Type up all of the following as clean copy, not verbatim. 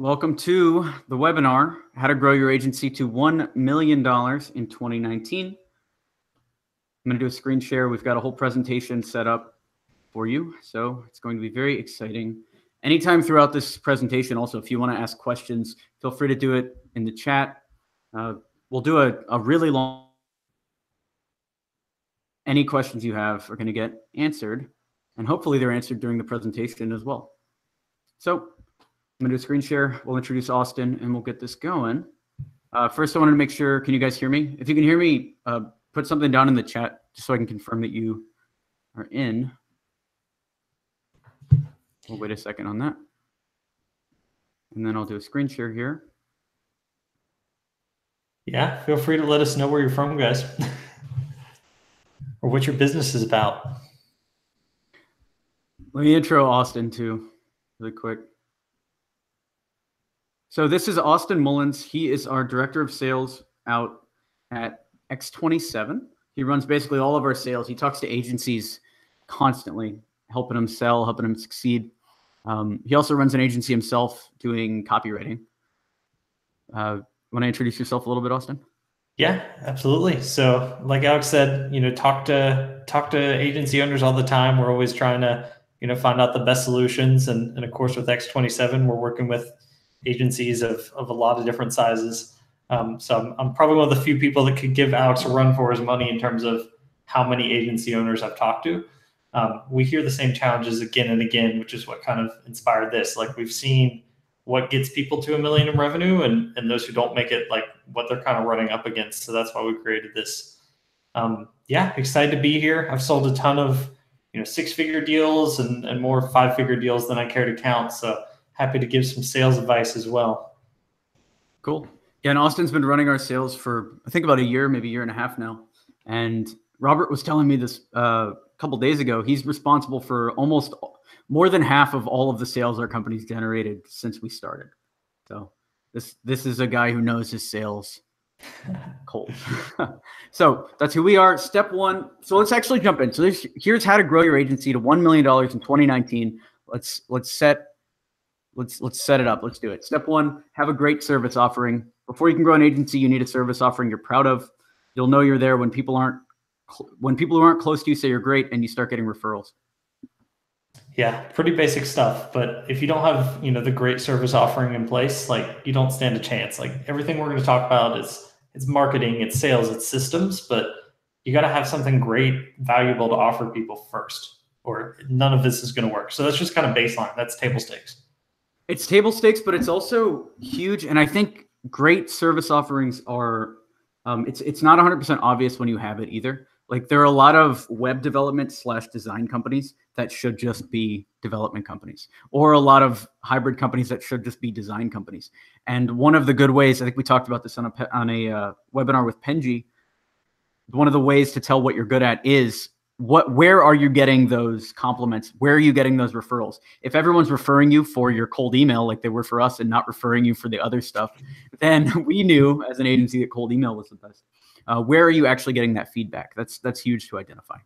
Welcome to the webinar, How to Grow Your Agency to $1 million in 2019. I'm going to do a screen share. We've got a whole presentation set up for you, so it's going to be very exciting. Anytime throughout this presentation, also, if you want to ask questions, feel free to do it in the chat. We'll do a really long... Any questions you have are going to get answered, and hopefully they're answered during the presentation as well. So I'm going to do a screen share. We'll introduce Austin, and we'll get this going. First, I wanted to make sure, can you guys hear me? If you can hear me, put something down in the chat just so I can confirm that you are in. We'll wait a second on that. And then I'll do a screen share here. Yeah, feel free to let us know where you're from, guys, or what your business is about. Let me intro Austin too, really quick. So this is Austin Mullins. He is our director of sales out at X27. He runs basically all of our sales. He talks to agencies constantly, helping them sell, helping them succeed. He also runs an agency himself doing copywriting. Want to introduce yourself a little bit, Austin? Yeah, absolutely. So like Alex said, talk to agency owners all the time. We're always trying to, find out the best solutions. And of course, with X27, we're working with agencies of a lot of different sizes. So I'm probably one of the few people that could give Alex a run for his money in terms of how many agency owners I've talked to. We hear the same challenges again and again, which is what kind of inspired this. Like, we've seen what gets people to $1 million in revenue and those who don't make it, like what they're kind of running up against. So that's why we created this. Yeah, excited to be here. I've sold a ton of, 6-figure deals and more 5-figure deals than I care to count. So happy to give some sales advice as well. Cool. Yeah, and Austin's been running our sales for, I think, about a year, maybe a year and a half now. And Robert was telling me this a couple of days ago. He's responsible for almost more than half of all of the sales our company's generated since we started. So this is a guy who knows his sales cold. So that's who we are. Step one. So let's actually jump in. So here's how to grow your agency to $1 million in 2019. Let's set it up. Let's do it. Step one, have a great service offering. Before you can grow an agency, you need a service offering you're proud of. You'll know you're there when people who aren't close to you say you're great, and you start getting referrals. Yeah, pretty basic stuff. But if you don't have, the great service offering in place, like, you don't stand a chance. Like, everything we're going to talk about it's marketing, it's sales, it's systems, but you got to have something great, valuable to offer people first, or none of this is going to work. So that's just kind of baseline. That's table stakes. It's table stakes, but it's also huge. And I think great service offerings are, it's not 100% obvious when you have it either. Like, there are a lot of web development / design companies that should just be development companies, or a lot of hybrid companies that should just be design companies. And one of the good ways, I think we talked about this on a webinar with Penji, one of the ways to tell what you're good at is where are you getting those compliments? Where are you getting those referrals? If everyone's referring you for your cold email, like they were for us, and not referring you for the other stuff, then we knew as an agency that cold email was the best. Where are you actually getting that feedback? That's huge to identify.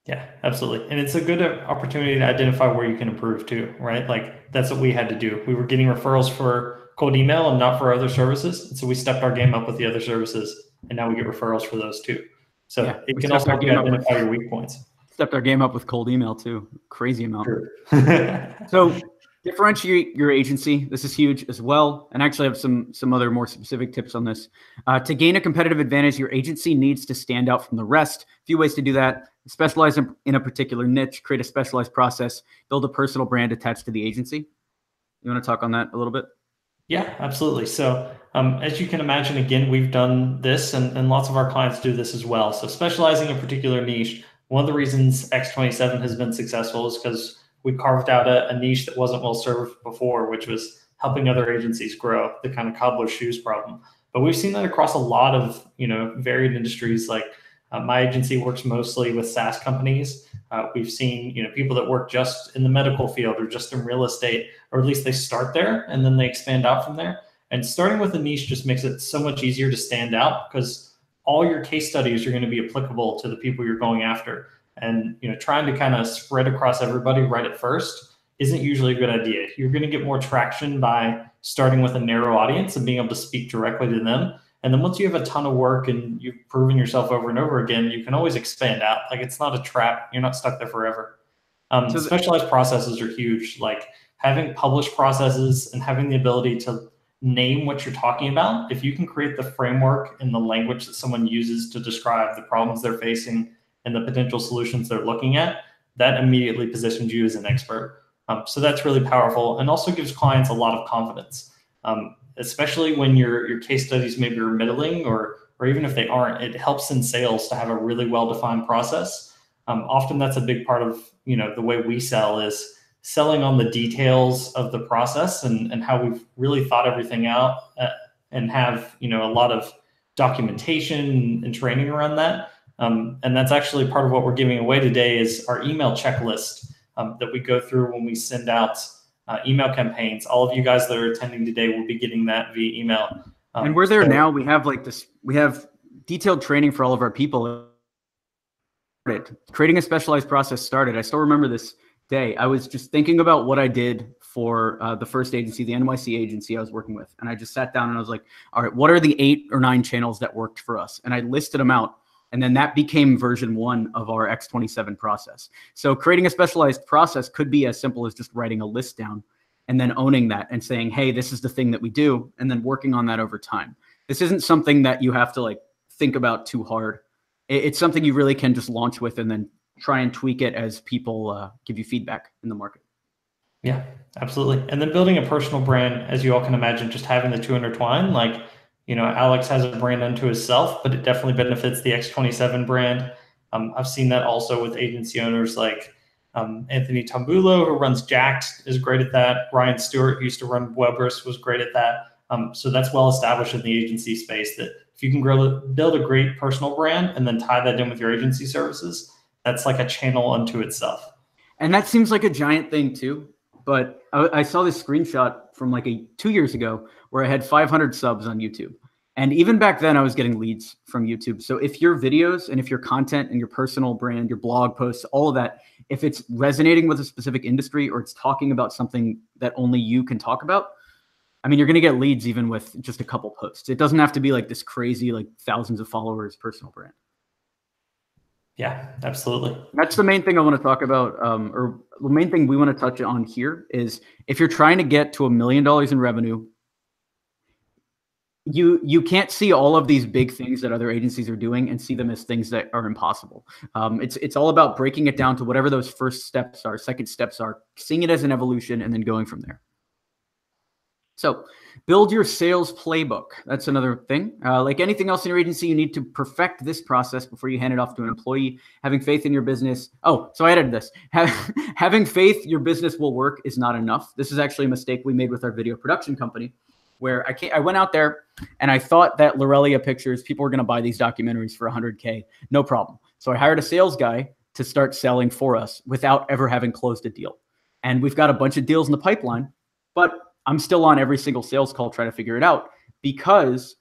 Yeah, absolutely. And it's a good opportunity to identify where you can improve too, right? Like, that's what we had to do. We were getting referrals for cold email and not for other services. And so we stepped our game up with the other services, and now we get referrals for those too. So yeah, it can also help you identify your weak points. Stepped our game up with cold email too. Crazy amount. So differentiate your agency. This is huge as well. And actually I have some other more specific tips on this. To gain a competitive advantage, your agency needs to stand out from the rest. A few ways to do that: specialize in a particular niche, create a specialized process, build a personal brand attached to the agency. You want to talk on that a little bit? Yeah, absolutely. So as you can imagine, again, we've done this and lots of our clients do this as well. So specializing in a particular niche. One of the reasons X27 has been successful is because we carved out a niche that wasn't well served before, which was helping other agencies grow, the kind of cobbler's shoes problem. But we've seen that across a lot of, varied industries. Like, my agency works mostly with SaaS companies. We've seen, people that work just in the medical field or just in real estate, or at least they start there and then they expand out from there. And starting with a niche just makes it so much easier to stand out, because all your case studies are going to be applicable to the people you're going after. And, trying to kind of spread across everybody right at first isn't usually a good idea. You're going to get more traction by starting with a narrow audience and being able to speak directly to them. And then once you have a ton of work and you've proven yourself over and over again, you can always expand out. Like, it's not a trap. You're not stuck there forever. Specialized processes are huge. Like, having published processes and having the ability to name what you're talking about. If you can create the framework and the language that someone uses to describe the problems they're facing and the potential solutions they're looking at, that immediately positions you as an expert. So that's really powerful, and also gives clients a lot of confidence, especially when your case studies maybe are middling, or even if they aren't. It helps in sales to have a really well-defined process. Often that's a big part of the way we sell, is selling on the details of the process and how we've really thought everything out, and have a lot of documentation and training around that. And that's actually part of what we're giving away today, is our email checklist that we go through when we send out email campaigns. All of you guys that are attending today will be getting that via email. And we're there now. We have we have detailed training for all of our people. Creating a specialized process started. I still remember this day. I was just thinking about what I did for the first agency, the NYC agency I was working with. And I just sat down and I was like, all right, what are the 8 or 9 channels that worked for us? And I listed them out. And then that became version 1 of our X27 process. So creating a specialized process could be as simple as just writing a list down and then owning that and saying, hey, this is the thing that we do, and then working on that over time. This isn't something that you have to think about too hard. It's something you really can just launch with and then try and tweak it as people give you feedback in the market. Yeah, absolutely. And then building a personal brand, as you all can imagine, just having the two intertwine. Alex has a brand unto himself, but it definitely benefits the X27 brand. I've seen that also with agency owners like Anthony Tambulo, who runs Jacked, is great at that. Ryan Stewart, who used to run Weber's, was great at that. So that's well established in the agency space, that if you can build a great personal brand and then tie that in with your agency services, that's like a channel unto itself. And that seems like a giant thing too. But I saw this screenshot from 2 years ago where I had 500 subs on YouTube. And even back then I was getting leads from YouTube. So if your videos and if your content and your personal brand, your blog posts, all of that, if it's resonating with a specific industry or it's talking about something that only you can talk about, I mean, you're going to get leads even with just a couple posts. It doesn't have to be this crazy, thousands of followers personal brand. Yeah, absolutely. That's the main thing I want to talk about, or the main thing we want to touch on here is if you're trying to get to $1 million in revenue, you can't see all of these big things that other agencies are doing and see them as things that are impossible. It's all about breaking it down to whatever those first steps are, second steps are, seeing it as an evolution and then going from there. So build your sales playbook. That's another thing. Like anything else in your agency, you need to perfect this process before you hand it off to an employee. Having faith in your business. Oh, so I added this. Having faith your business will work is not enough. This is actually a mistake we made with our video production company, where I went out there and I thought that Lorelia Pictures, people were going to buy these documentaries for $100K. No problem. So I hired a sales guy to start selling for us without ever having closed a deal. And we've got a bunch of deals in the pipeline, but I'm still on every single sales call trying to figure it out, because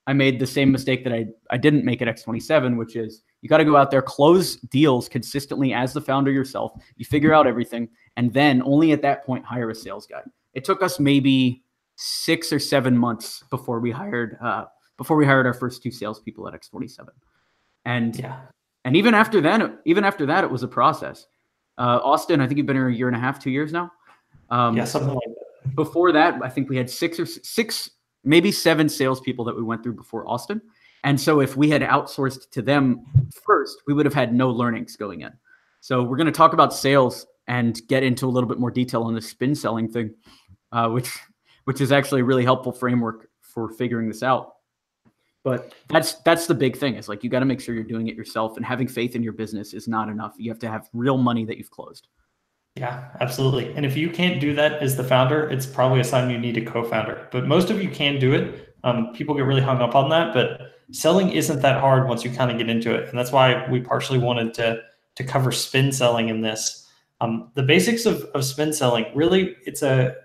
I made the same mistake that I didn't make at X27, which is you got to go out there, close deals consistently as the founder yourself. You figure out everything, and then only at that point hire a sales guy. It took us maybe 6 or 7 months before we hired our first 2 salespeople at X27. And even after that, it was a process. Austin, I think you've been here 1.5 years, 2 years now. Something like that. Before that, I think we had 6, maybe 7 salespeople that we went through before Austin. And so if we had outsourced to them first, we would have had no learnings going in. So we're going to talk about sales and get into a little bit more detail on the spin selling thing, which is actually a really helpful framework for figuring this out. But that's the big thing, is you got to make sure you're doing it yourself, and having faith in your business is not enough. You have to have real money that you've closed. Yeah, absolutely. And if you can't do that as the founder, it's probably a sign you need a co-founder. But most of you can do it. People get really hung up on that, but selling isn't that hard once you kind of get into it. And that's why we partially wanted to cover spin selling in this. The basics of spin selling, really, it's a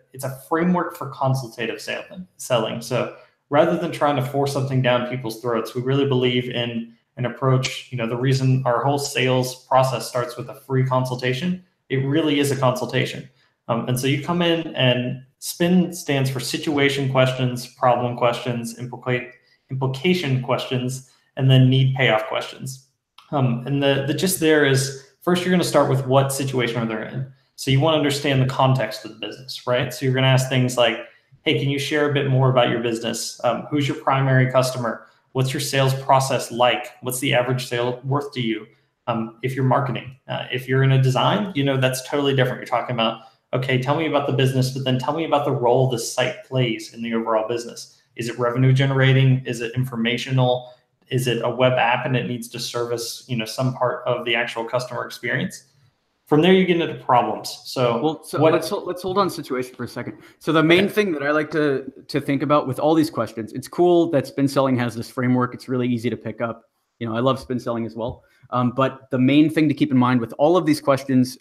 framework for consultative selling. So rather than trying to force something down people's throats, we really believe in an approach. The reason our whole sales process starts with a free consultation, it really is a consultation. And so you come in, and SPIN stands for situation questions, problem questions, implication questions, and then need payoff questions. And the gist there is, first, you're going to start with what situation are they in. So you want to understand the context of the business, right? So you're going to ask things like, hey, can you share a bit more about your business? Who's your primary customer? What's your sales process like? What's the average sale worth to you? If you're marketing, if you're in a design, that's totally different. You're talking about, okay, tell me about the business, but then tell me about the role the site plays in the overall business. Is it revenue generating? Is it informational? Is it a web app and it needs to service, some part of the actual customer experience? From there, you get into problems. Let's hold on situation for a second. So the main thing that I like to think about with all these questions, it's cool that spin selling has this framework. It's really easy to pick up. I love spin selling as well. But the main thing to keep in mind with all of these questions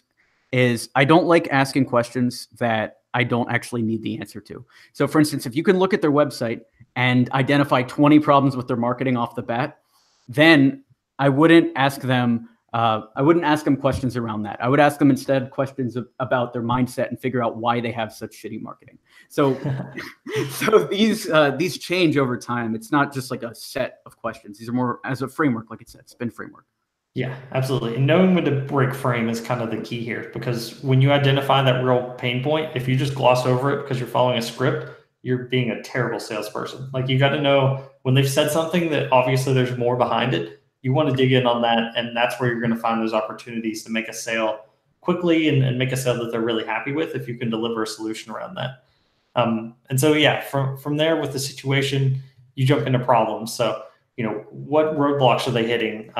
is I don't like asking questions that I don't actually need the answer to. So for instance, if you can look at their website and identify 20 problems with their marketing off the bat, then I wouldn't ask them questions around that. I would ask them instead questions about their mindset and figure out why they have such shitty marketing. So, these change over time. It's not just like a set of questions. These are more as a framework, like it said, spin framework. Yeah, absolutely. And knowing when to break frame is kind of the key here, because when you identify that real pain point, if you just gloss over it because you're following a script, you're being a terrible salesperson. Like, you got to know when they've said something that obviously there's more behind it. You want to dig in on that, and that's where you're going to find those opportunities to make a sale quickly and make a sale that they're really happy with if you can deliver a solution around that. And so, yeah, from there with the situation, you jump into problems. So, what roadblocks are they hitting?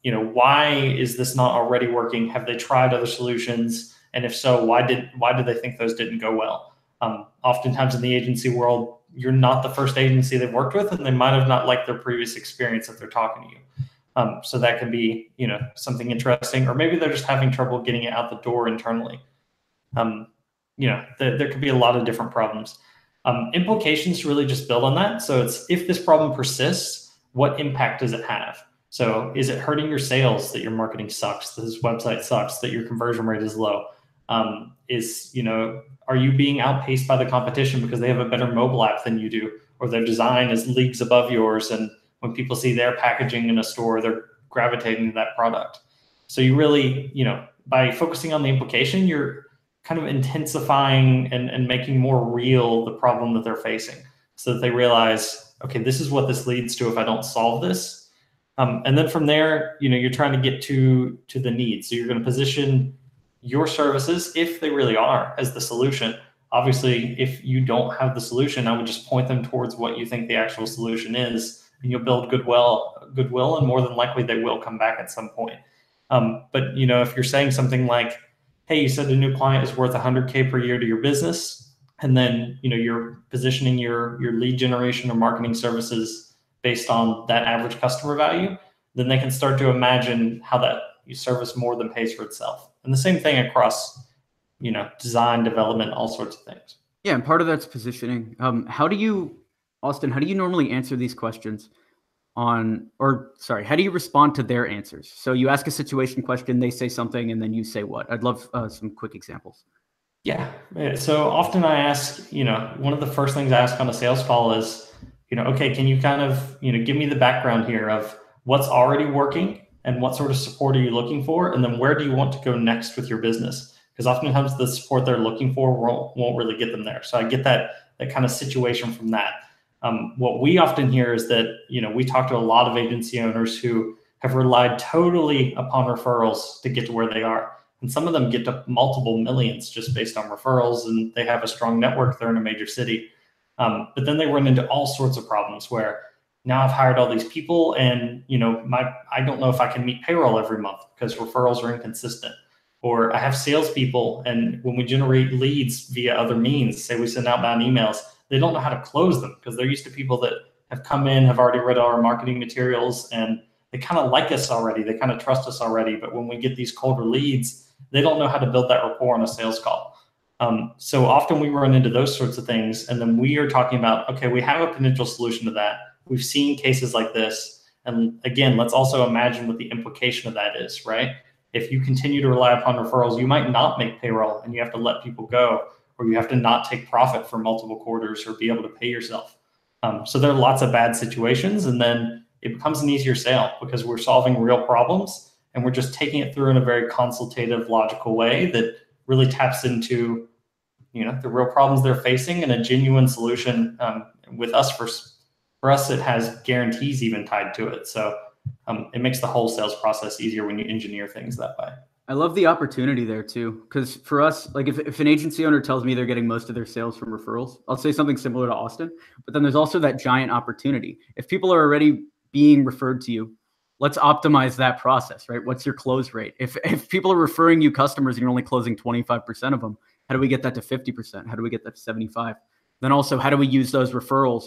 Why is this not already working? Have they tried other solutions? And if so, why did they think those didn't go well? Oftentimes in the agency world, you're not the first agency they've worked with, and they might have not liked their previous experience if they're talking to you. So that can be, something interesting, or maybe they're just having trouble getting it out the door internally. There could be a lot of different problems. Implications really just build on that. So it's, if this problem persists, what impact does it have? So is it hurting your sales that your marketing sucks, that this website sucks, that your conversion rate is low? Are you being outpaced by the competition because they have a better mobile app than you do, or their design is leagues above yours, and when people see their packaging in a store, they're gravitating to that product? So you really, by focusing on the implication, you're kind of intensifying and making more real the problem that they're facing, so that they realize, okay, this is what this leads to if I don't solve this. And then from there, you're trying to get to the needs. So you're going to position your services, if they really are, as the solution. Obviously, if you don't have the solution, I would just point them towards what you think the actual solution is, and you'll build goodwill, and more than likely they will come back at some point. But if you're saying something like, hey, you said a new client is worth $100K per year to your business, and then you're positioning your lead generation or marketing services based on that average customer value, then they can start to imagine how that service more than pays for itself. And the same thing across, design, development, all sorts of things. Yeah, and part of that's positioning. How do you normally answer these questions how do you respond to their answers? So you ask a situation question, they say something, and then you say what? I'd love some quick examples. Yeah. So often I ask, one of the first things I ask on a sales call is, okay, can you kind of, give me the background here of what's already working and what sort of support are you looking for? And then where do you want to go next with your business? Because oftentimes the support they're looking for won't really get them there. So I get that kind of situation from that. What we often hear is that, we talk to a lot of agency owners who have relied totally upon referrals to get to where they are. And some of them get to multiple millions just based on referrals, and they have a strong network. They're in a major city. But then they run into all sorts of problems where now I've hired all these people, and I don't know if I can meet payroll every month because referrals are inconsistent. Or I have salespeople, and when we generate leads via other means, say we send outbound emails, they don't know how to close them because they're used to people that have come in, have already read our marketing materials, and they kind of like us already. They kind of trust us already. But when we get these colder leads, they don't know how to build that rapport on a sales call. So often we run into those sorts of things, and then we are talking about, okay, we have a potential solution to that. We've seen cases like this. And again, let's also imagine what the implication of that is, right? if you continue to rely upon referrals, you might not make payroll and you have to let people go, or you have to not take profit for multiple quarters or be able to pay yourself. So there are lots of bad situations, and then it becomes an easier sale because we're solving real problems and we're just taking it through in a very consultative, logical way that really taps into, the real problems they're facing and a genuine solution. With us, for us, it has guarantees even tied to it. So it makes the whole sales process easier when you engineer things that way. I love the opportunity there too, because for us, like if an agency owner tells me they're getting most of their sales from referrals, I'll say something similar to Austin, but then there's also that giant opportunity. If people are already being referred to you, let's optimize that process, right? What's your close rate? If people are referring you customers and you're only closing 25% of them, how do we get that to 50%? How do we get that to 75%? Then also, how do we use those referrals,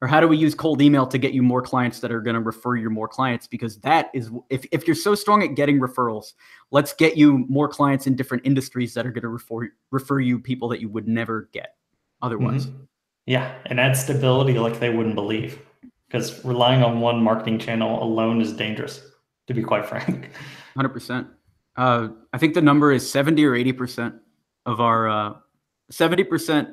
or how do we use cold email to get you more clients that are going to refer you more clients? Because that is, if you're so strong at getting referrals, let's get you more clients in different industries that are going to refer you people that you would never get otherwise. Mm-hmm. Yeah, and add stability like they wouldn't believe. Because relying on one marketing channel alone is dangerous, to be quite frank. 100%. I think the number is 70 or 80% of our 70%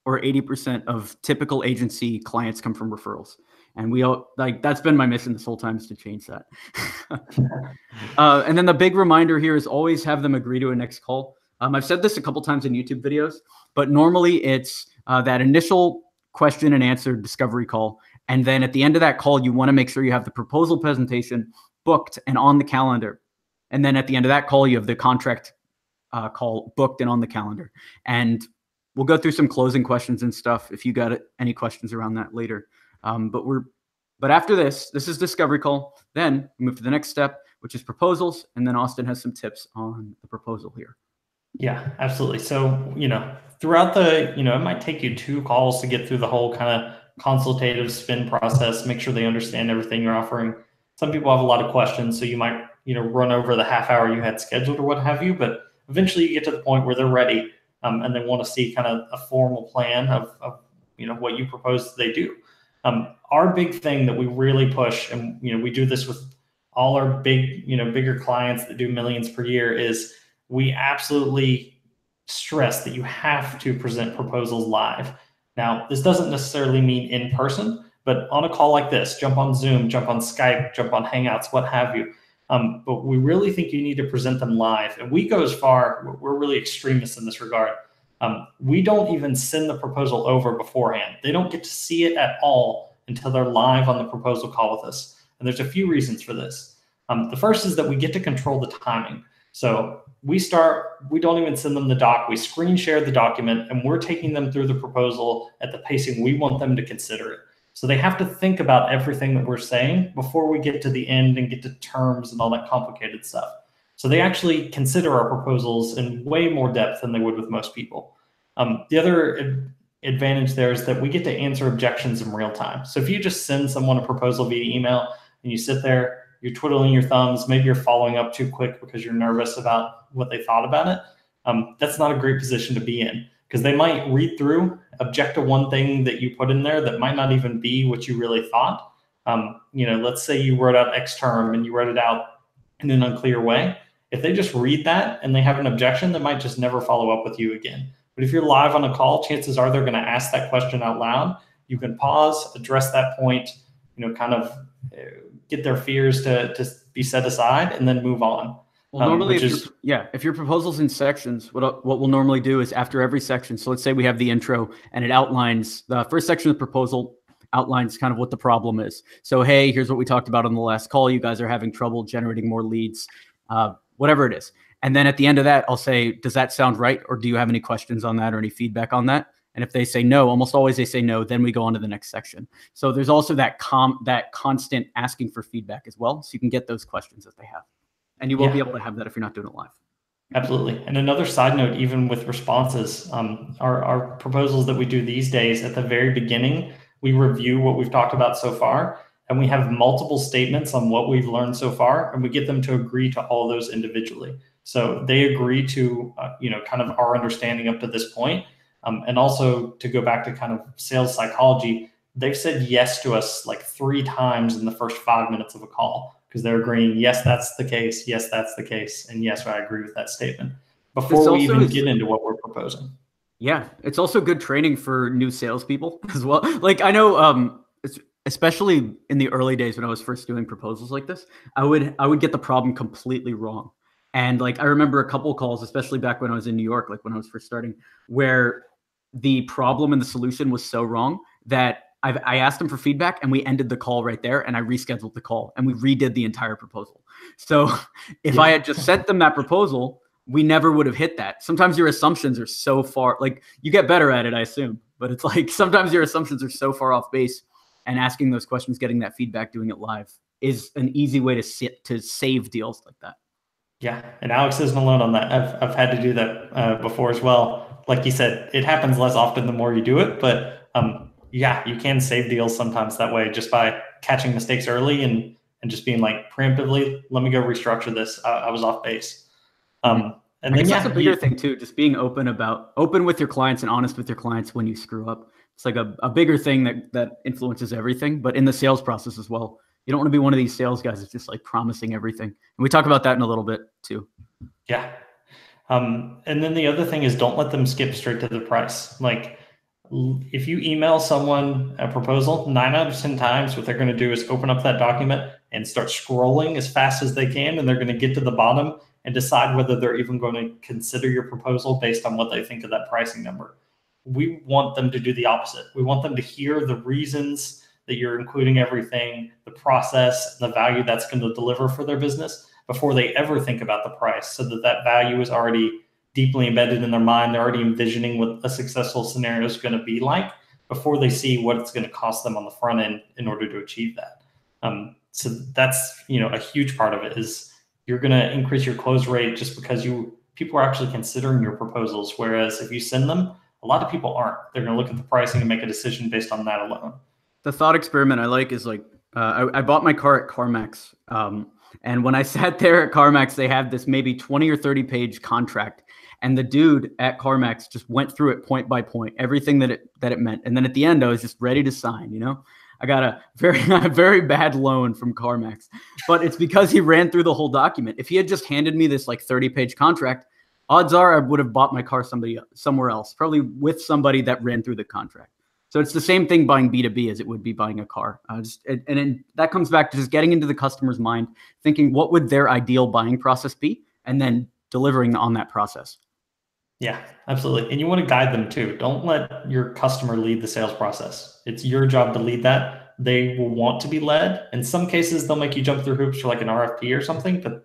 or 80% of typical agency clients come from referrals. And we all, like, that's been my mission this whole time, is to change that. And then the big reminder here is always have them agree to a next call. I've said this a couple times in YouTube videos, but normally it's that initial question and answer discovery call. And then at the end of that call, you want to make sure you have the proposal presentation booked and on the calendar. And then at the end of that call, you have the contract call booked and on the calendar. And we'll go through some closing questions and stuff if you got any questions around that later. But after this is discovery call. Then we move to the next step, which is proposals. And then Austin has some tips on the proposal here. Yeah, absolutely. So, throughout the, it might take you 2 calls to get through the whole kind of consultative spin process, make sure they understand everything you're offering. Some people have a lot of questions, so you might, run over the half hour you had scheduled or what have you, but eventually you get to the point where they're ready and they want to see kind of a formal plan of what you propose they do. Our big thing that we really push, and we do this with all our bigger clients that do millions per year, is we absolutely stress that you have to present proposals live. Now, this doesn't necessarily mean in person, but on a call like this, jump on Zoom, jump on Skype, jump on Hangouts, what have you. But we really think you need to present them live. And we go as far, we're really extremists in this regard. We don't even send the proposal over beforehand. They don't get to see it at all until they're live on the proposal call with us. And there's a few reasons for this. The first is that we get to control the timing. So we don't even send them the doc. We screen share the document and we're taking them through the proposal at the pacing we want them to consider it. So they have to think about everything that we're saying before we get to the end and get to terms and all that complicated stuff. So they actually consider our proposals in way more depth than they would with most people. The other advantage there is that we get to answer objections in real time. So if you just send someone a proposal via email and you sit there, you're twiddling your thumbs, maybe you're following up too quick because you're nervous about what they thought about it, that's not a great position to be in, because they might read through, object to one thing that you put in there that might not even be what you really thought. Let's say you wrote out X term and you wrote it out in an unclear way. If they just read that and they have an objection, they might just never follow up with you again. But if you're live on a call, chances are they're going to ask that question out loud. You can pause, address that point, kind of get their fears to be set aside, and then move on. Well, normally, if your proposal's in sections, what we'll normally do is after every section. So let's say we have the intro, and it outlines the first section of the proposal, outlines kind of what the problem is. So, hey, here's what we talked about on the last call. You guys are having trouble generating more leads, whatever it is. And then at the end of that, I'll say, does that sound right? Or do you have any questions on that or any feedback on that? And if they say no, almost always they say no, then we go on to the next section. So there's also that constant asking for feedback as well. So you can get those questions that they have. And you won't be able to have that if you're not doing it live. Absolutely. And another side note, even with responses, our proposals that we do these days, at the very beginning, we review what we've talked about so far, and we have multiple statements on what we've learned so far, and we get them to agree to all those individually. So they agree to, kind of our understanding up to this point. And also to go back to kind of sales psychology, they've said yes to us like 3 times in the first 5 minutes of a call, because they're agreeing, yes, that's the case. Yes, that's the case. And yes, I agree with that statement before we even get into what we're proposing. Yeah, it's also good training for new salespeople as well. Like I know, especially in the early days when I was first doing proposals like this, I would get the problem completely wrong. And like I remember a couple of calls, especially back when I was in New York, like when I was first starting, where the problem and the solution was so wrong that I asked them for feedback and we ended the call right there, and I rescheduled the call and we redid the entire proposal. So if I had just sent them that proposal, we never would have hit that. Sometimes your assumptions are so far, like you get better at it, I assume, but it's like sometimes your assumptions are so far off base, and asking those questions, getting that feedback, doing it live is an easy way to save deals like that. Yeah, and Alex isn't alone on that. I've had to do that before as well. Like you said, it happens less often the more you do it, but yeah, you can save deals sometimes that way just by catching mistakes early and just being like preemptively, let me go restructure this. I was off base. And I guess that's a bigger thing too, just being open with your clients and honest with your clients when you screw up. It's like a bigger thing that influences everything, but in the sales process as well. You don't want to be one of these sales guys that's just like promising everything. And we talk about that in a little bit too. Yeah. And then the other thing is don't let them skip straight to the price. Like if you email someone a proposal, 9 out of 10 times, what they're going to do is open up that document and start scrolling as fast as they can. And they're going to get to the bottom and decide whether they're even going to consider your proposal based on what they think of that pricing number. We want them to do the opposite. We want them to hear the reasons that you're including everything, the process, the value that's going to deliver for their business before they ever think about the price, so that that value is already deeply embedded in their mind. They're already envisioning what a successful scenario is going to be like before they see what it's going to cost them on the front end in order to achieve that. So that's, a huge part of it is you're going to increase your close rate just because people are actually considering your proposals. Whereas if you send them, a lot of people aren't. They're going to look at the pricing and make a decision based on that alone. The thought experiment I like is like, I bought my car at CarMax. And when I sat there at CarMax, they had this maybe 20 or 30 page contract. And the dude at CarMax just went through it point by point, everything that it meant. And then at the end, I was just ready to sign, I got a very bad loan from CarMax, but it's because he ran through the whole document. If he had just handed me this like 30-page contract, odds are I would have bought my car somewhere else, probably with somebody that ran through the contract. So it's the same thing buying B2B as it would be buying a car. And that comes back to just getting into the customer's mind, thinking what would their ideal buying process be, and then delivering on that process. Yeah, absolutely. And you want to guide them too. Don't let your customer lead the sales process. It's your job to lead that. They will want to be led. In some cases, they'll make you jump through hoops for like an RFP or something. But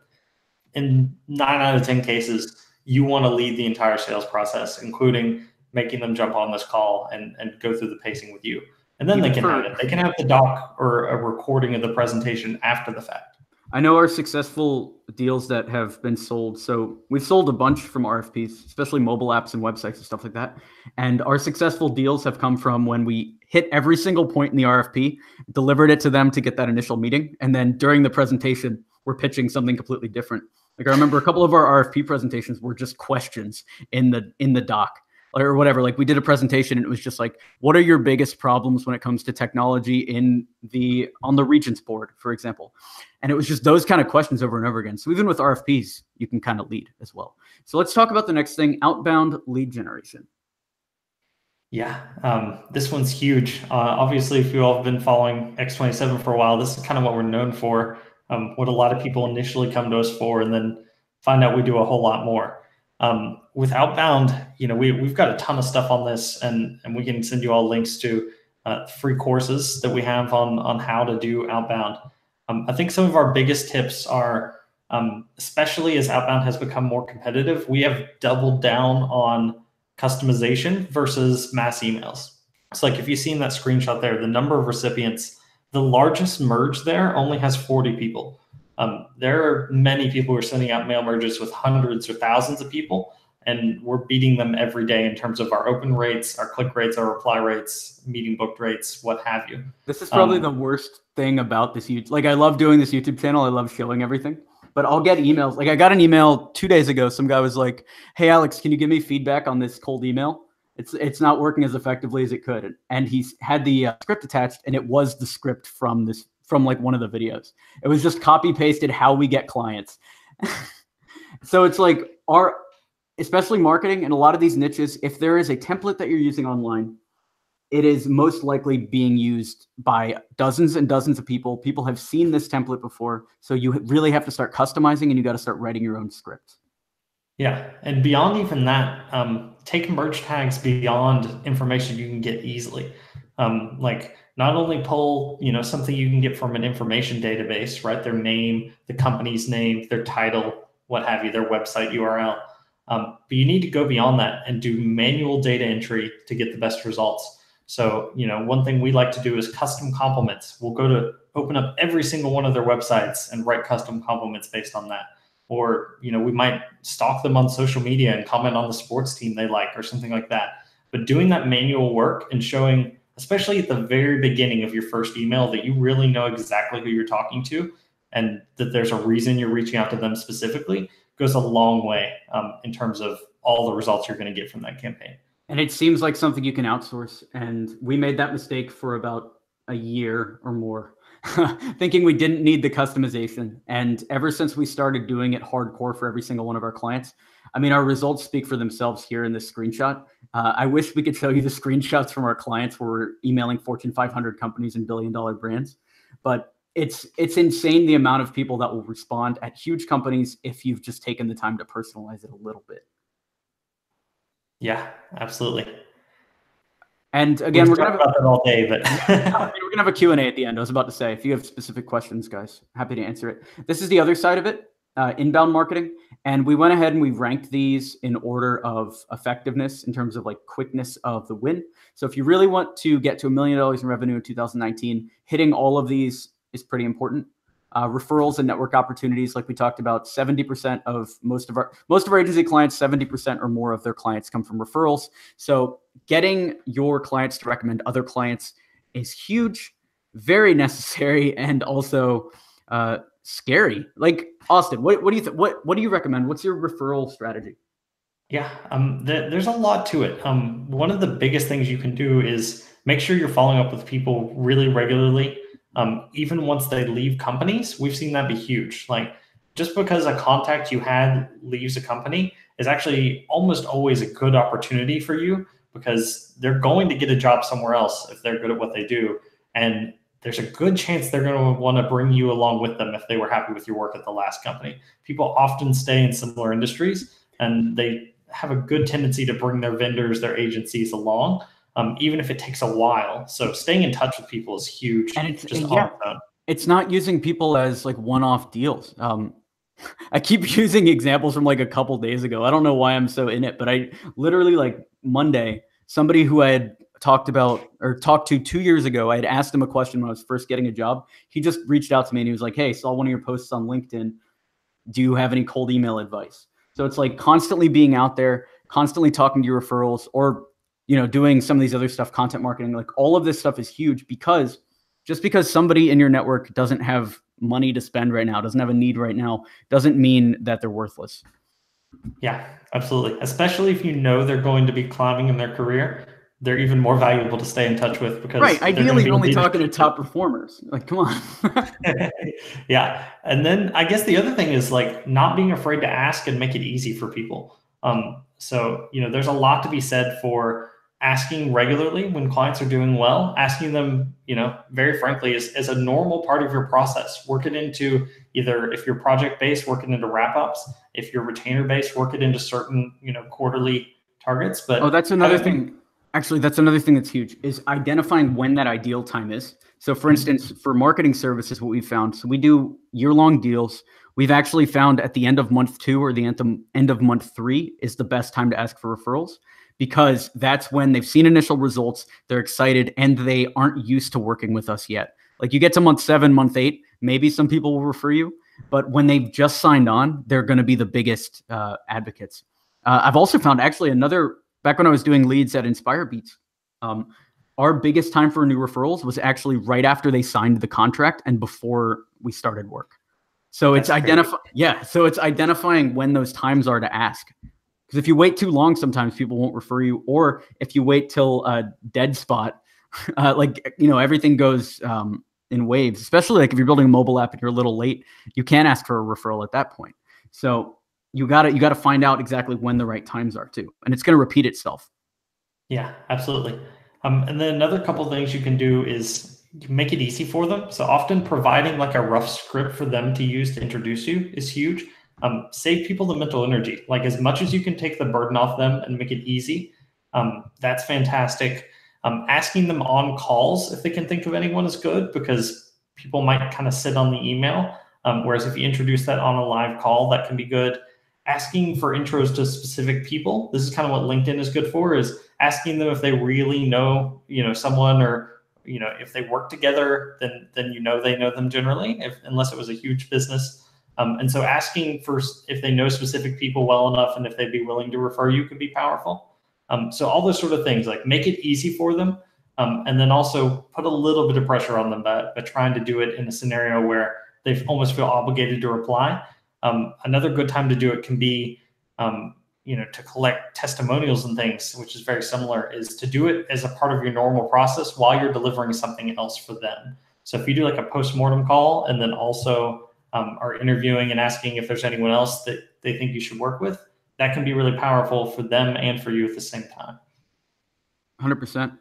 in 9 out of 10 cases, you want to lead the entire sales process, including making them jump on this call and go through the pacing with you. And then they can have it. They can have the doc or a recording of the presentation after the fact. I know our successful deals that have been sold. So we've sold a bunch from RFPs, especially mobile apps and websites and stuff like that. And our successful deals have come from when we hit every single point in the RFP, delivered it to them to get that initial meeting. And then during the presentation, we're pitching something completely different. Like I remember a couple of our RFP presentations were just questions in the doc or whatever. Like we did a presentation and it was just like, what are your biggest problems when it comes to technology on the Regents board, for example? And it was just those kind of questions over and over again. So even with RFPs, you can kind of lead as well. So let's talk about the next thing, outbound lead generation. Yeah, this one's huge. Obviously, if you all have been following X27 for a while, this is kind of what we're known for, what a lot of people initially come to us for, and then find out we do a whole lot more. With outbound, we've got a ton of stuff on this, and we can send you all links to free courses that we have on how to do outbound. I think some of our biggest tips are, especially as outbound has become more competitive, we have doubled down on customization versus mass emails. It's like if you've seen that screenshot there, the number of recipients, the largest merge there only has 40 people. There are many people who are sending out mail merges with hundreds or thousands of people, and we're beating them every day in terms of our open rates, our click rates, our reply rates, meeting booked rates, what have you. This is probably the worst thing about this YouTube. Like I love doing this YouTube channel. I love showing everything, but I'll get emails. Like I got an email 2 days ago. Some guy was like, "Hey Alex, can you give me feedback on this cold email? It's not working as effectively as it could." And he's had the script attached, and it was the script from from like one of the videos. It was just copy pasted how we get clients. So it's like especially marketing and a lot of these niches, if there is a template that you're using online, it is most likely being used by dozens and dozens of people. People have seen this template before. So you really have to start customizing and you got to start writing your own scripts. Yeah. And beyond even that, take merge tags beyond information you can get easily. Like not only pull, something you can get from an information database, right? Their name, the company's name, their title, what have you, their website URL. But you need to go beyond that and do manual data entry to get the best results. So, one thing we like to do is custom compliments. We'll go to open up every single one of their websites and write custom compliments based on that. Or, we might stalk them on social media and comment on the sports team they like or something like that. But doing that manual work and showing, especially at the very beginning of your first email, that you really know exactly who you're talking to and that there's a reason you're reaching out to them specifically goes a long way in terms of all the results you're going to get from that campaign. And it seems like something you can outsource. And we made that mistake for about a year or more, thinking we didn't need the customization. And ever since we started doing it hardcore for every single one of our clients, I mean, our results speak for themselves here in this screenshot. I wish we could show you the screenshots from our clients where we're emailing Fortune 500 companies and billion-dollar brands. But it's insane the amount of people that will respond at huge companies if you've just taken the time to personalize it a little bit. Yeah, absolutely. And again, we're going to talk about that all day, but we're going to have a Q&A at the end. I was about to say, if you have specific questions, guys, happy to answer it. This is the other side of it, inbound marketing. And we went ahead and we ranked these in order of effectiveness in terms of like quickness of the win. So if you really want to get to $1 million in revenue in 2019, hitting all of these is pretty important. Referrals and network opportunities, like we talked about, 70% of most of our agency clients, 70% or more of their clients come from referrals. So getting your clients to recommend other clients is huge, very necessary, and also scary. Like Austin, what do you what do you recommend? What's your referral strategy? Yeah, there's a lot to it. One of the biggest things you can do is make sure you're following up with people really regularly. Even once they leave companies, we've seen that be huge. Like just because a contact you had leaves a company is actually almost always a good opportunity for you because they're going to get a job somewhere else if they're good at what they do. And there's a good chance they're going to want to bring you along with them if they were happy with your work at the last company. People often stay in similar industries and they have a good tendency to bring their vendors, their agencies along. Even if it takes a while. So staying in touch with people is huge. And it's not using people as like one-off deals. I keep using examples from like a couple days ago. I don't know why I'm so in it, but I literally like Monday, somebody who I had talked to 2 years ago, I had asked him a question when I was first getting a job. He just reached out to me and he was like, "Hey, saw one of your posts on LinkedIn. Do you have any cold email advice?" So it's like constantly being out there, constantly talking to your referrals or doing some of these other stuff, content marketing, like all of this stuff is huge because just because somebody in your network doesn't have money to spend right now, doesn't have a need right now, doesn't mean that they're worthless. Yeah, absolutely. Especially if they're going to be climbing in their career, they're even more valuable to stay in touch with because ideally you're only talking to top performers. Like, come on. Yeah. And then I guess the other thing is like not being afraid to ask and make it easy for people. So, there's a lot to be said for asking regularly when clients are doing well, asking them, very frankly, is a normal part of your process. Work it into either if you're project-based, work it into wrap-ups. If you're retainer-based, work it into certain, quarterly targets. But that's another thing. Actually, that's another thing that's huge is identifying when that ideal time is. So for instance, for marketing services, what we've found, so we do year-long deals. We've actually found at the end of month 2 or the end of month 3 is the best time to ask for referrals because that's when they've seen initial results, they're excited, and they aren't used to working with us yet. Like you get to month 7, month 8, maybe some people will refer you, but when they've just signed on, they're going to be the biggest advocates. I've also found actually back when I was doing leads at Inspire Beats, our biggest time for new referrals was actually right after they signed the contract and before we started work. So it's identifying when those times are to ask. Because if you wait too long, sometimes people won't refer you. Or if you wait till a dead spot, everything goes in waves, especially like if you're building a mobile app and you're a little late, you can't ask for a referral at that point. So you gotta find out exactly when the right times are too, and it's going to repeat itself. Yeah, absolutely. And then another couple things you can do is make it easy for them. So often providing like a rough script for them to use to introduce you is huge. Save people the mental energy. Like as much as you can take the burden off them and make it easy, that's fantastic. Asking them on calls if they can think of anyone is good, because people might kind of sit on the email. Whereas if you introduce that on a live call, that can be good. Asking for intros to specific people. This is kind of what LinkedIn is good for, is asking them if they really know, someone, or, if they work together, then they know them generally, unless it was a huge business. And so asking for if they know specific people well enough and if they'd be willing to refer you could be powerful. So all those sort of things, like make it easy for them. And then also put a little bit of pressure on them by trying to do it in a scenario where they almost feel obligated to reply. Another good time to do it can be, to collect testimonials and things, which is very similar, is to do it as a part of your normal process while you're delivering something else for them. So if you do like a post-mortem call and then also are interviewing and asking if there's anyone else that they think you should work with, that can be really powerful for them and for you at the same time. 100%.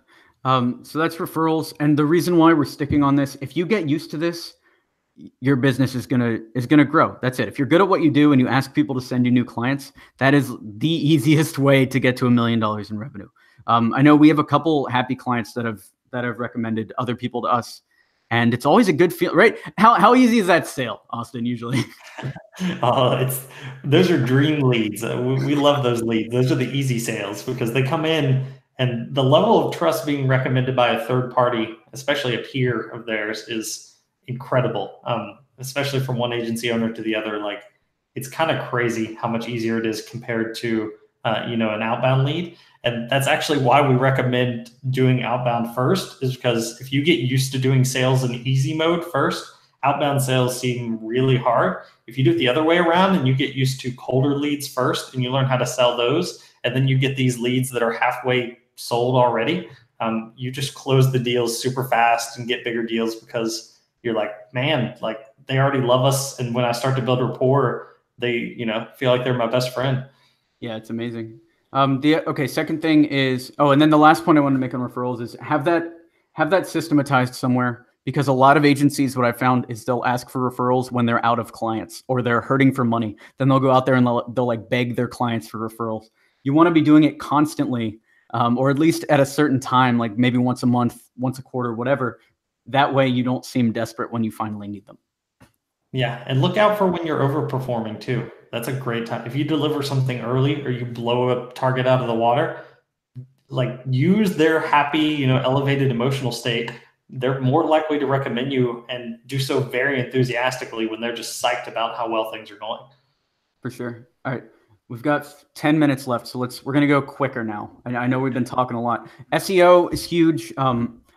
So that's referrals. And the reason why we're sticking on this, if you get used to this, your business is gonna grow. That's it. If you're good at what you do and you ask people to send you new clients, that is the easiest way to get to $1 million in revenue. I know we have a couple happy clients that have recommended other people to us, and it's always a good feel, right? How easy is that sale, Austin? Usually, those are dream leads. We love those leads. Those are the easy sales because they come in, and the level of trust being recommended by a third party, especially a peer of theirs, is incredible, especially from one agency owner to the other. Like, it's kind of crazy how much easier it is compared to an outbound lead. And that's actually why we recommend doing outbound first, is because if you get used to doing sales in easy mode first, outbound sales seem really hard. If you do it the other way around and you get used to colder leads first and you learn how to sell those, and then you get these leads that are halfway sold already, you just close the deals super fast and get bigger deals because you're like, man, like they already love us. And when I start to build rapport, they, feel like they're my best friend. Yeah, it's amazing. Second thing is, and then the last point I wanted to make on referrals is have that systematized somewhere, because a lot of agencies, what I found is they'll ask for referrals when they're out of clients or they're hurting for money. Then they'll go out there and they'll like beg their clients for referrals. You want to be doing it constantly, or at least at a certain time, like maybe once a month, once a quarter, whatever. That way you don't seem desperate when you finally need them. Yeah. And look out for when you're overperforming too. That's a great time. If you deliver something early or you blow a target out of the water, like use their happy, elevated emotional state. They're more likely to recommend you and do so very enthusiastically when they're just psyched about how well things are going. For sure. All right. We've got 10 minutes left, so we're going to go quicker now. I know we've been talking a lot. SEO is huge.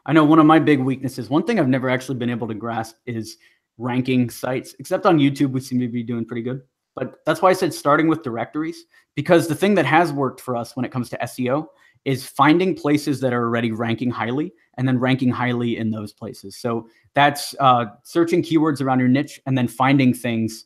I know one of my big weaknesses, one thing I've never actually been able to grasp, is ranking sites, except on YouTube, we seem to be doing pretty good. But that's why I said starting with directories, because the thing that has worked for us when it comes to SEO is finding places that are already ranking highly and then ranking highly in those places. So that's searching keywords around your niche and then finding things,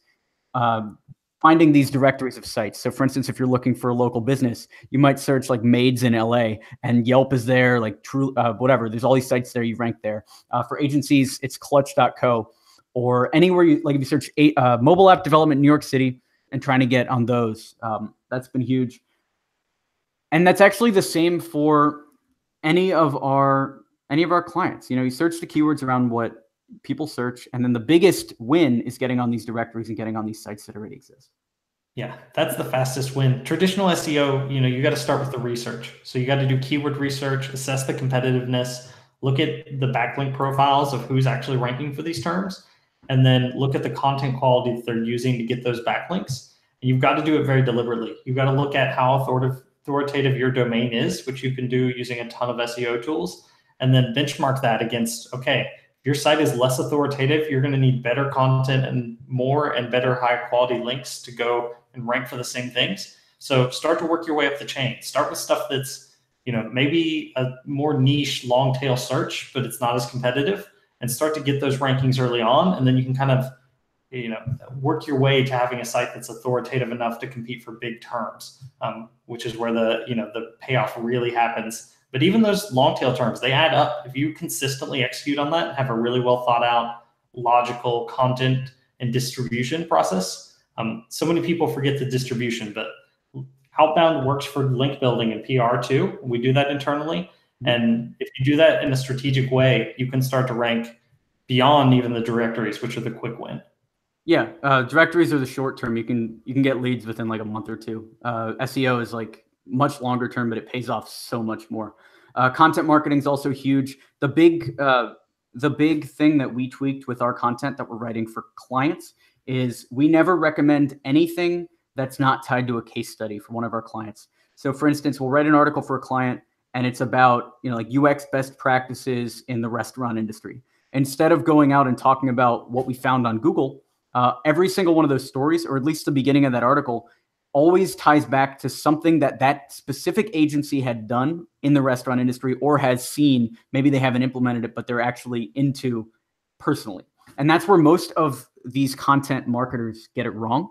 finding these directories of sites. So for instance, if you're looking for a local business, you might search like maids in LA and Yelp is there, like true, whatever. There's all these sites there, you rank there. For agencies, it's clutch.co or anywhere you like. If you search mobile app development in New York City and trying to get on those, that's been huge. And that's actually the same for any of our clients. You search the keywords around what people search, and then the biggest win is getting on these directories and getting on these sites that already exist. Yeah, that's the fastest win. Traditional SEO, you got to start with the research. So you got to do keyword research, assess the competitiveness, look at the backlink profiles of who's actually ranking for these terms, and then look at the content quality that they're using to get those backlinks. And you've got to do it very deliberately. You've got to look at how authoritative your domain is, which you can do using a ton of SEO tools, and then benchmark that against, okay, your site is less authoritative, you're going to need better content and more and better high quality links to go and rank for the same things. So start to work your way up the chain. Start with stuff that's, maybe a more niche long tail search, but it's not as competitive. and start to get those rankings early on. And then you can kind of, work your way to having a site that's authoritative enough to compete for big terms, which is where the payoff really happens. But even those long tail terms, they add up. If you consistently execute on that and have a really well thought out, logical content and distribution process. So many people forget the distribution, but outbound works for link building and PR too. We do that internally. And if you do that in a strategic way, you can start to rank beyond even the directories, which are the quick win. Yeah, directories are the short term. You can get leads within like a month or two. SEO is like much longer term, but it pays off so much more. Content marketing is also huge. The big thing that we tweaked with our content that we're writing for clients is we never recommend anything that's not tied to a case study for one of our clients. So for instance, we'll write an article for a client and it's about, like UX best practices in the restaurant industry. Instead of going out and talking about what we found on Google, every single one of those stories, or at least the beginning of that article, always ties back to something that specific agency had done in the restaurant industry or has seen. Maybe they haven't implemented it, but they're actually into personally. And that's where most of these content marketers get it wrong.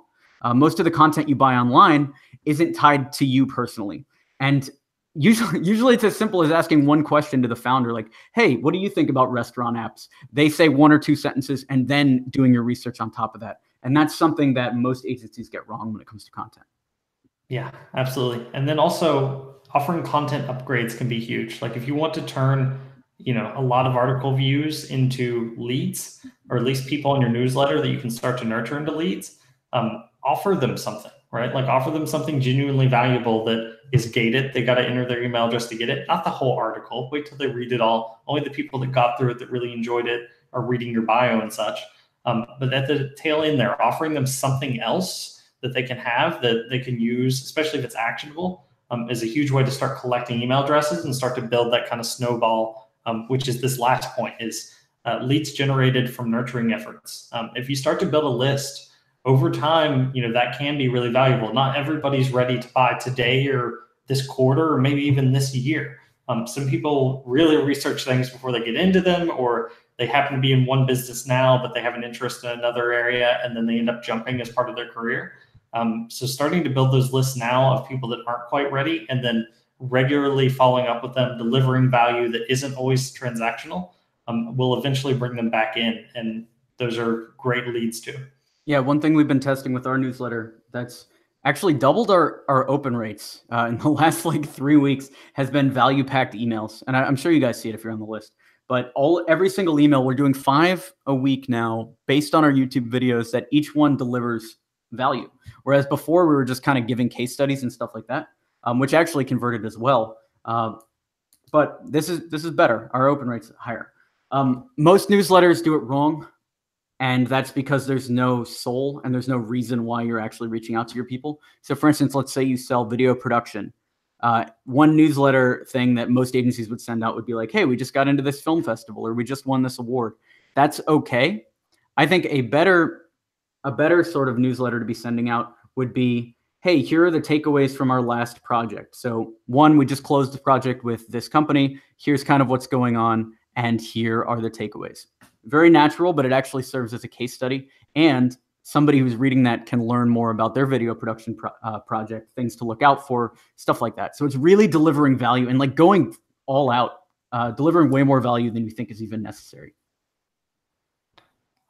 Most of the content you buy online isn't tied to you personally. And usually it's as simple as asking one question to the founder, like, hey, what do you think about restaurant apps? They say one or two sentences and then doing your research on top of that. And that's something that most agencies get wrong when it comes to content. Yeah, absolutely. And then also offering content upgrades can be huge. Like if you want to turn, a lot of article views into leads, or at least people in your newsletter that you can start to nurture into leads, offer them something, right? Like offer them something genuinely valuable that is gated. They got to enter their email address to get it. Not the whole article. Wait till they read it all. Only the people that got through it, that really enjoyed it, are reading your bio and such. But at the tail end there, offering them something else that they can have, that they can use, especially if it's actionable, is a huge way to start collecting email addresses and start to build that kind of snowball, which is this last point, is leads generated from nurturing efforts. If you start to build a list over time, that can be really valuable. Not everybody's ready to buy today or this quarter or maybe even this year. Some people really research things before they get into them, or they happen to be in one business now, but they have an interest in another area, and then they end up jumping as part of their career. So starting to build those lists now of people that aren't quite ready, and then regularly following up with them, delivering value that isn't always transactional, will eventually bring them back in. And those are great leads too. Yeah, one thing we've been testing with our newsletter that's actually doubled our open rates in the last like 3 weeks has been value-packed emails. And I'm sure you guys see it if you're on the list. But every single email, we're doing 5 a week now based on our YouTube videos that each one delivers value. Whereas before we were just kind of giving case studies and stuff like that, which actually converted as well. But this is better. Our open rate's higher. Most newsletters do it wrong. And that's because there's no soul and there's no reason why you're actually reaching out to your people. So for instance, let's say you sell video production. One newsletter thing that most agencies would send out would be like, hey, we just got into this film festival, or we just won this award. That's okay. I think a better sort of newsletter to be sending out would be, hey, here are the takeaways from our last project. So 1, we just closed the project with this company. Here's kind of what's going on. And here are the takeaways. Very natural, but it actually serves as a case study. And somebody who's reading that can learn more about their video production project, things to look out for, stuff like that. So it's really delivering value and like going all out, delivering way more value than you think is even necessary.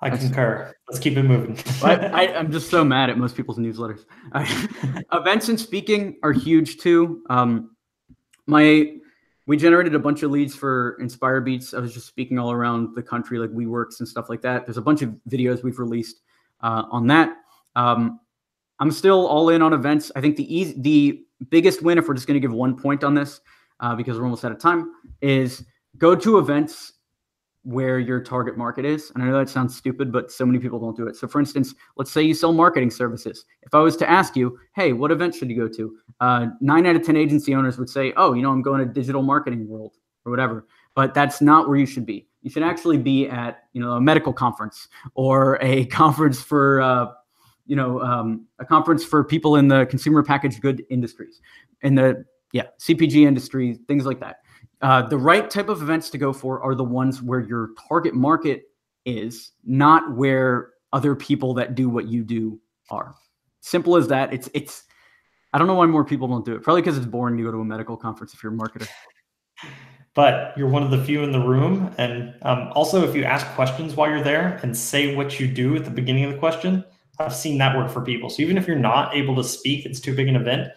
I concur. Let's keep it moving. I'm just so mad at most people's newsletters. Events and speaking are huge too. We generated a bunch of leads for Inspire Beats. I was just speaking all around the country, like WeWorks and stuff like that. There's a bunch of videos we've released on that. I'm still all in on events. I think the biggest win, if we're just going to give one point on this, because we're almost out of time, is go to events where your target market is. And I know that sounds stupid, but so many people don't do it. So for instance, let's say you sell marketing services. If I was to ask you, hey, what event should you go to? 9 out of 10 agency owners would say, oh, I'm going to Digital Marketing World or whatever. But that's not where you should be. You should actually be at, a medical conference or a conference for, a conference for people in the consumer packaged good industries, in the CPG industry, things like that. The right type of events to go for are the ones where your target market is, not where other people that do what you do are. Simple as that. It's. I don't know why more people don't do it. Probably because it's boring to go to a medical conference if you're a marketer. But you're one of the few in the room. And also, if you ask questions while you're there and say what you do at the beginning of the question, I've seen that work for people. So even if you're not able to speak, it's too big an event.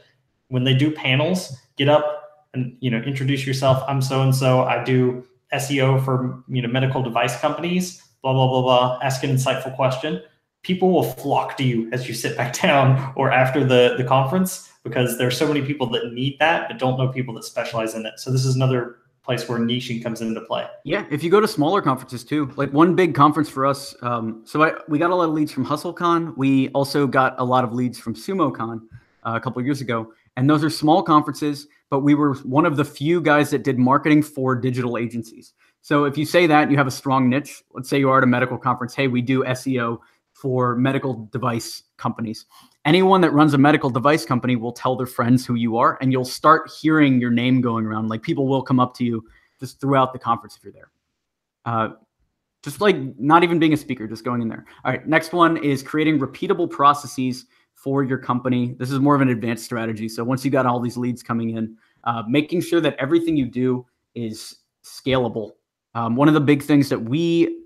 When they do panels, get up and introduce yourself. I'm so and so. I do SEO for medical device companies. Blah blah blah blah. Ask an insightful question. People will flock to you as you sit back down or after the conference, because there's so many people that need that but don't know people that specialize in it. So this is another place where niching comes into play. Yeah, if you go to smaller conferences too, like one big conference for us. We got a lot of leads from HustleCon. We also got a lot of leads from SumoCon a couple of years ago. And those are small conferences, but we were one of the few guys that did marketing for digital agencies. So if you say that you have a strong niche, let's say you are at a medical conference, hey, we do SEO for medical device companies. Anyone that runs a medical device company will tell their friends who you are, and you'll start hearing your name going around. Like people will come up to you just throughout the conference if you're there. Just like not even being a speaker, just going in there. All right, next one is creating repeatable processes for your company. This is more of an advanced strategy. So once you got all these leads coming in, making sure that everything you do is scalable. One of the big things that we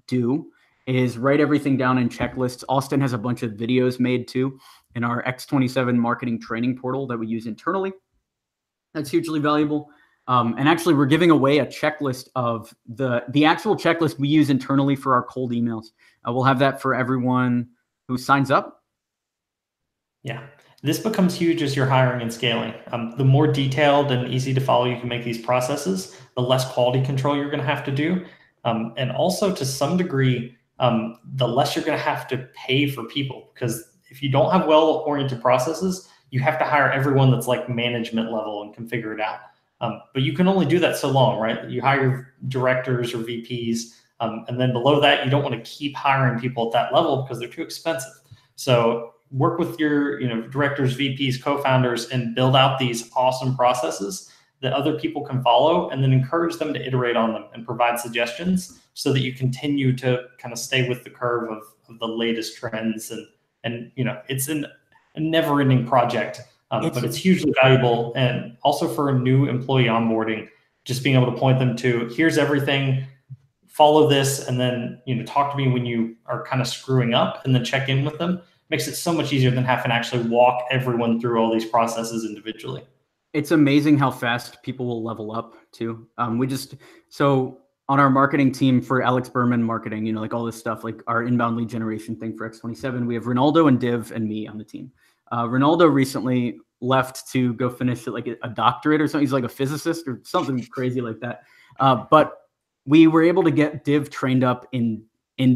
do is write everything down in checklists. Austin has a bunch of videos made too in our X27 marketing training portal that we use internally. That's hugely valuable. And actually, we're giving away a checklist of the actual checklist we use internally for our cold emails. We'll have that for everyone who signs up. Yeah, this becomes huge as you're hiring and scaling. The more detailed and easy to follow you can make these processes, the less quality control you're going to have to do. And also to some degree, the less you're going to have to pay for people, because if you don't have well-oriented processes, you have to hire everyone that's like management level and can figure it out. But you can only do that so long, right? You hire directors or VPs, and then below that, you don't want to keep hiring people at that level because they're too expensive. So work with your directors, VPs, co-founders, and build out these awesome processes that other people can follow, and then encourage them to iterate on them and provide suggestions so that you continue to kind of stay with the curve of the latest trends. And it's a never-ending project, but it's hugely valuable. And also for a new employee onboarding, just being able to point them to, here's everything, follow this, and then talk to me when you are kind of screwing up, and then check in with them. Makes it so much easier than having to actually walk everyone through all these processes individually. It's amazing how fast people will level up too. So on our marketing team for Alex Berman marketing, like all this stuff, like our inbound lead generation thing for X27, we have Ronaldo and Div and me on the team. Ronaldo recently left to go finish like a doctorate or something. He's like a physicist or something crazy like that. But we were able to get Div trained up in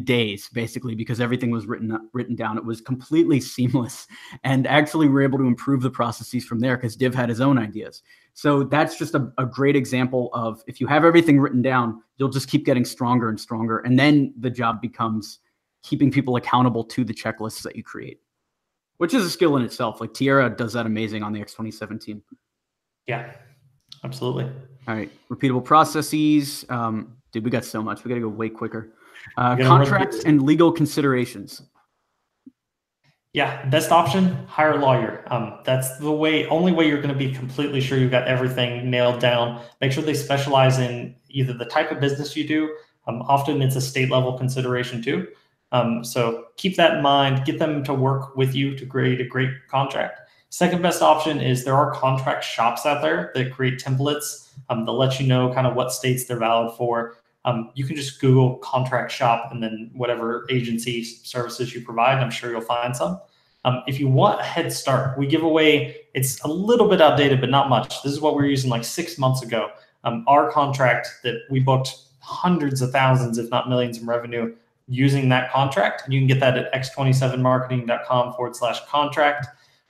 days, basically, because everything was written down. It was completely seamless. And actually, we're able to improve the processes from there because Div had his own ideas. So that's just a great example of, if you have everything written down, you'll just keep getting stronger and stronger. And then the job becomes keeping people accountable to the checklists that you create, which is a skill in itself. Like Tierra does that amazing on the X27 team. Yeah, absolutely. All right. Repeatable processes. Dude, we got so much. We got to go way quicker. Contracts and legal considerations. Yeah, best option, hire a lawyer. That's the only way you're going to be completely sure you've got everything nailed down. Make sure they specialize in either the type of business you do. Often it's a state level consideration too. So keep that in mind. Get them to work with you to create a great contract. Second best option is there are contract shops out there that create templates that let you know kind of what states they're valid for. You can just Google contract shop and then whatever agency services you provide. I'm sure you'll find some. If you want a head start, we give away, it's a little bit outdated, but not much. This is what we were using like 6 months ago. Our contract that we booked hundreds of thousands, if not millions in revenue using that contract. You can get that at x27marketing.com/contract.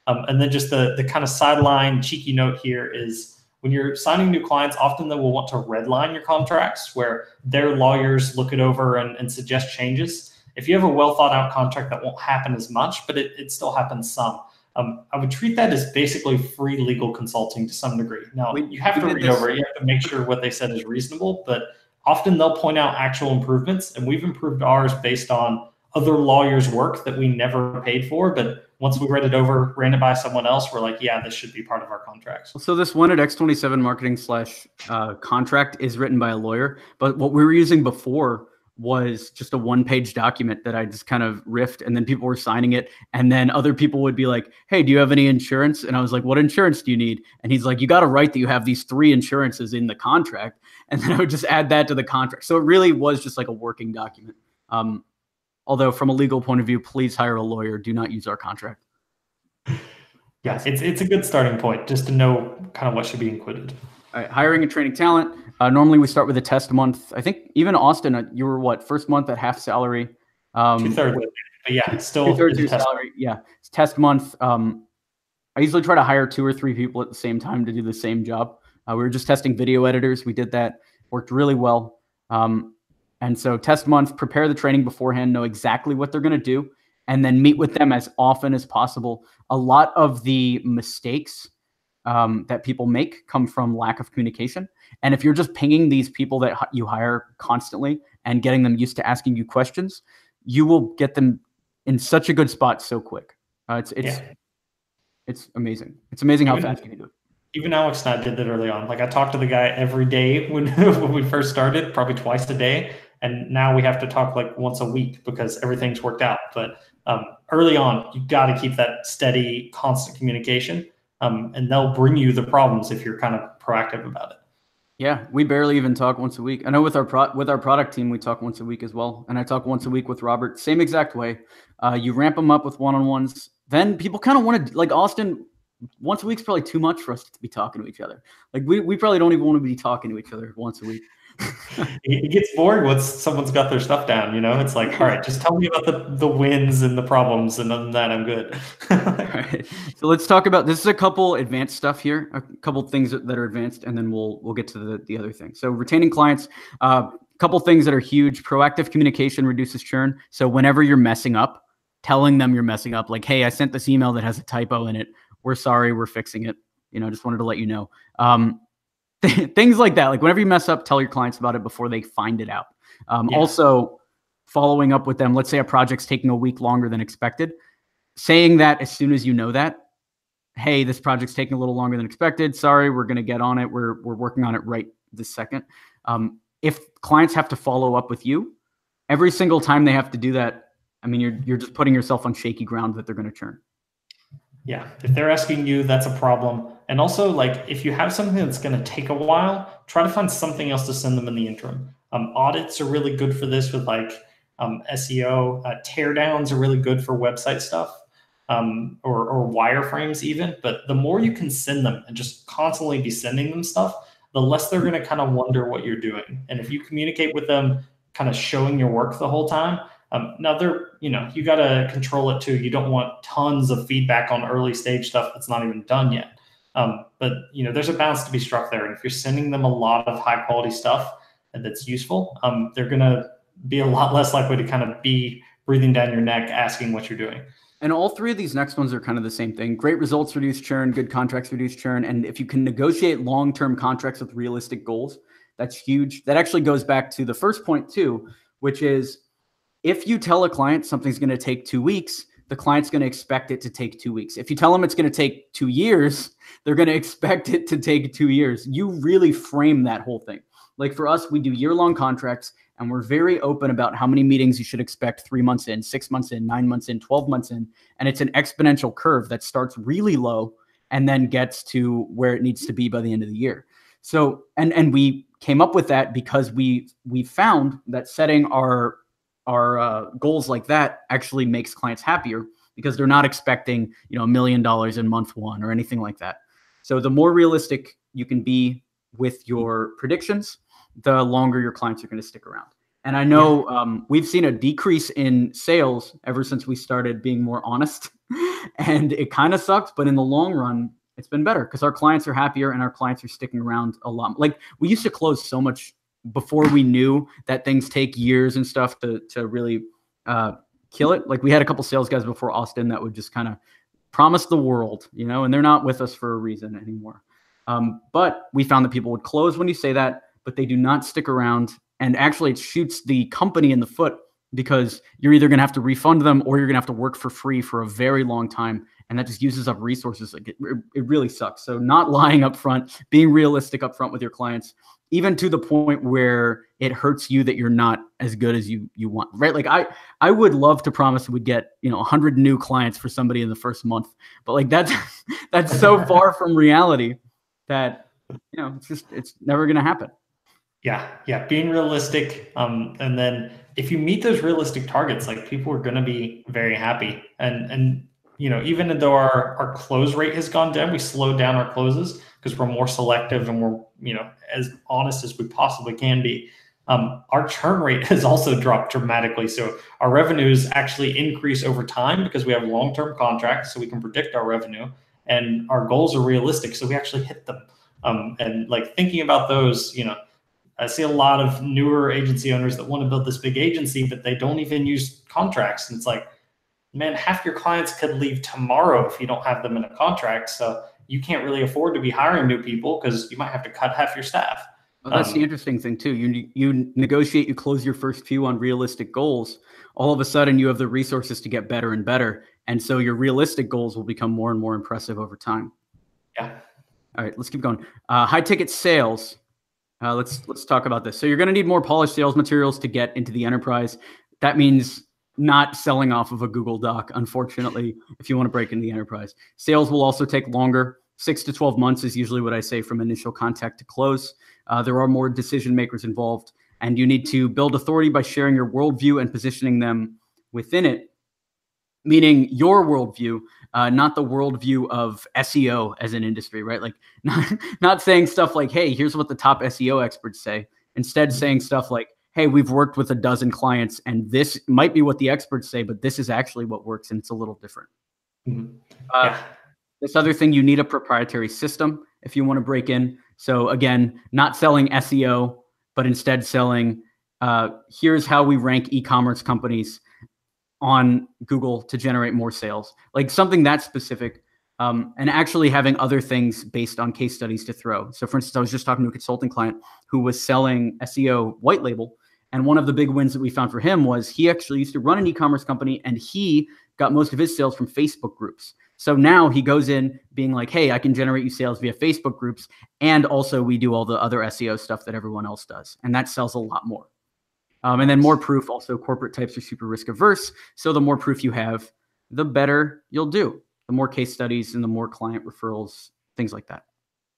And then just the kind of sideline cheeky note here is, when you're signing new clients, often they will want to redline your contracts where their lawyers look it over and suggest changes. If you have a well thought out contract, that won't happen as much, but it still happens some. I would treat that as basically free legal consulting to some degree. Now, you have to did read over it. You have to make sure what they said is reasonable, but often they'll point out actual improvements, and we've improved ours based on other lawyers' work that we never paid for. But once we read it over, ran it by someone else, we're like, yeah, this should be part of our contracts. So this one at X27 marketing / contract is written by a lawyer, but what we were using before was just a 1-page document that I just kind of riffed, and then people were signing it, and then other people would be like, hey, do you have any insurance? And I was like, what insurance do you need? And he's like, you got to write that you have these 3 insurances in the contract, and then I would just add that to the contract. So it really was just like a working document. Although from a legal point of view, please hire a lawyer. Do not use our contract. Yeah, it's a good starting point just to know kind of what should be included. All right, hiring and training talent. Normally we start with a test month. I think even Austin, you were what, first month at half salary? 2/3, but yeah, still 2/3 your salary. Yeah, it's test month. I usually try to hire 2 or 3 people at the same time to do the same job. We were just testing video editors. We did that, worked really well. And so test month, prepare the training beforehand, know exactly what they're going to do, and then meet with them as often as possible. A lot of the mistakes that people make come from lack of communication. And if you're just pinging these people that you hire constantly and getting them used to asking you questions, you will get them in such a good spot so quick. It's amazing. It's amazing how fast you can do it. Even Alex and I did that early on. Like I talked to the guy every day when we first started, probably twice a day. And now we have to talk like once a week because everything's worked out. But early on, you got to keep that steady, constant communication. And they'll bring you the problems if you're kind of proactive about it. Yeah, we barely even talk once a week. I know with our product team, we talk once a week as well. And I talk once a week with Robert, same exact way. You ramp them up with one-on-ones. Then people kind of want to, like Austin, once a week's probably too much for us to be talking to each other. Like we probably don't even want to be talking to each other once a week. It gets boring once someone's got their stuff down, you know? It's like, all right, just tell me about the wins and the problems, and other than that, I'm good. All right. So let's talk about, this is a couple advanced stuff here, a couple things that are advanced, and then we'll get to the other thing. So retaining clients, a couple things that are huge. Proactive communication reduces churn. So whenever you're messing up, telling them you're messing up, like, hey, I sent this email that has a typo in it. We're sorry, we're fixing it. Just wanted to let you know. Things like that. Like whenever you mess up, tell your clients about it before they find it out. Also, following up with them. Let's say a project's taking a week longer than expected. Saying that as soon as you know that, hey, this project's taking a little longer than expected. Sorry, we're going to get on it. We're working on it right this second. If clients have to follow up with you, every single time they have to do that, I mean, you're just putting yourself on shaky ground that they're going to churn. Yeah, if they're asking you, that's a problem. And also, like, if you have something that's going to take a while, try to find something else to send them in the interim. Audits are really good for this with like SEO. Teardowns are really good for website stuff or wireframes even. But the more you can send them and just constantly be sending them stuff, the less they're going to kind of wonder what you're doing. And if you communicate with them, kind of showing your work the whole time, now you got to control it too. You don't want tons of feedback on early stage stuff that's not even done yet. But there's a balance to be struck there. And if you're sending them a lot of high quality stuff that's useful, they're going to be a lot less likely to kind of be breathing down your neck, asking what you're doing. And all three of these next ones are kind of the same thing. Great results reduce churn, good contracts reduce churn. And if you can negotiate long-term contracts with realistic goals, that's huge. That actually goes back to the first point too, which is, if you tell a client something's going to take 2 weeks, the client's going to expect it to take 2 weeks. If you tell them it's going to take 2 years, they're going to expect it to take 2 years. You really frame that whole thing. Like for us, we do year-long contracts, and we're very open about how many meetings you should expect 3 months in, 6 months in, 9 months in, 12 months in. And it's an exponential curve that starts really low and then gets to where it needs to be by the end of the year. So, and we came up with that because we found that setting our goals like that actually makes clients happier because they're not expecting, $1 million in month one or anything like that. So the more realistic you can be with your predictions, the longer your clients are going to stick around. And I know we've seen a decrease in sales ever since we started being more honest, and it kind of sucks, but in the long run, it's been better because our clients are happier and our clients are sticking around a lot. Like we used to close so much before we knew that things take years and stuff to really kill it. Like we had a couple sales guys before Austin that would just kind of promise the world, and they're not with us for a reason anymore. But we found that people would close when you say that, but they do not stick around. And actually, it shoots the company in the foot because you're either going to have to refund them or you're going to have to work for free for a very long time. And that just uses up resources. Like it really sucks. So not lying up front, being realistic up front with your clients, even to the point where it hurts you that you're not as good as you want, right? Like I would love to promise we'd get, 100 new clients for somebody in the first month, but like that's so far from reality that, it's never going to happen. Yeah. Being realistic. And then if you meet those realistic targets, like people are going to be very happy. And even though our close rate has gone down, we slowed down our closes because we're more selective and we're, as honest as we possibly can be. Our churn rate has also dropped dramatically. So our revenues actually increase over time because we have long-term contracts, so we can predict our revenue, and our goals are realistic, so we actually hit them. And like thinking about those, I see a lot of newer agency owners that want to build this big agency, but they don't even use contracts. And it's like, man, half your clients could leave tomorrow if you don't have them in a contract. So you can't really afford to be hiring new people because you might have to cut half your staff. Well, that's the interesting thing too. You negotiate, you close your first few on realistic goals. All of a sudden, you have the resources to get better and better, and so your realistic goals will become more and more impressive over time. Yeah. All right, let's keep going. High ticket sales. Let's talk about this. So you're going to need more polished sales materials to get into the enterprise. That means not selling off of a Google Doc, unfortunately, if you want to break into the enterprise. Sales will also take longer. 6 to 12 months is usually what I say from initial contact to close. There are more decision makers involved, and you need to build authority by sharing your worldview and positioning them within it, meaning your worldview, not the worldview of SEO as an industry, right? Like not saying stuff like, hey, here's what the top SEO experts say. Instead, saying stuff like, hey, we've worked with a dozen clients and this might be what the experts say, but this is actually what works and it's a little different. Yeah. This other thing, you need a proprietary system if you want to break in. So again, not selling SEO, but instead selling, here's how we rank e-commerce companies on Google to generate more sales, like something that's specific, and actually having other things based on case studies to throw. So for instance, I was just talking to a consulting client who was selling SEO white label. And one of the big wins that we found for him was he actually used to run an e-commerce company and he got most of his sales from Facebook groups. So now he goes in being like, hey, I can generate you sales via Facebook groups. And also we do all the other SEO stuff that everyone else does. And that sells a lot more. And then more proof. Also, corporate types are super risk averse. So the more proof you have, the better you'll do. The more case studies and the more client referrals, things like that.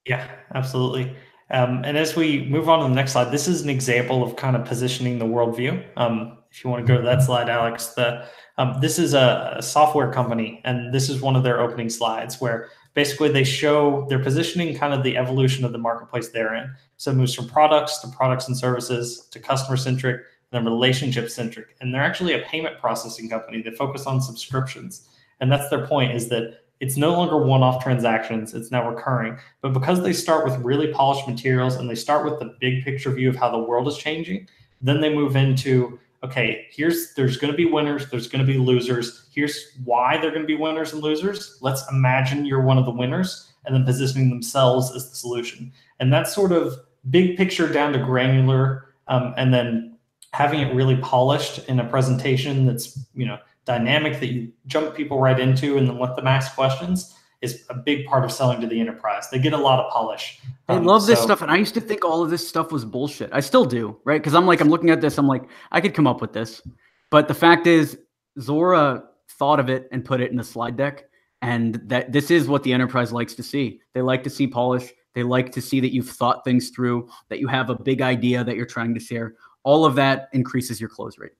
Yeah, absolutely. And as we move on to the next slide, this is an example of kind of positioning the worldview. If you want to go to that slide, Alex, this is a software company, and this is one of their opening slides where basically they show they're positioning kind of the evolution of the marketplace they're in. So it moves from products to products and services to customer centric, then relationship centric. And they're actually a payment processing company that focus on subscriptions. And that's their point, is that it's no longer one-off transactions, it's now recurring. But because they start with really polished materials and they start with the big picture view of how the world is changing, then they move into, okay, there's going to be winners, there's going to be losers. Here's why they're going to be winners and losers. Let's imagine you're one of the winners, and then positioning themselves as the solution. And that's sort of big picture down to granular, and then having it really polished in a presentation that's, dynamic, that you jump people right into and then let them ask questions, is a big part of selling to the enterprise. They get a lot of polish. I love this stuff. And I used to think all of this stuff was bullshit. I still do, right? Because I'm looking at this, I'm like, I could come up with this. But the fact is, Zora thought of it and put it in the slide deck. And that this is what the enterprise likes to see. They like to see polish. They like to see that you've thought things through, that you have a big idea that you're trying to share. All of that increases your close rate.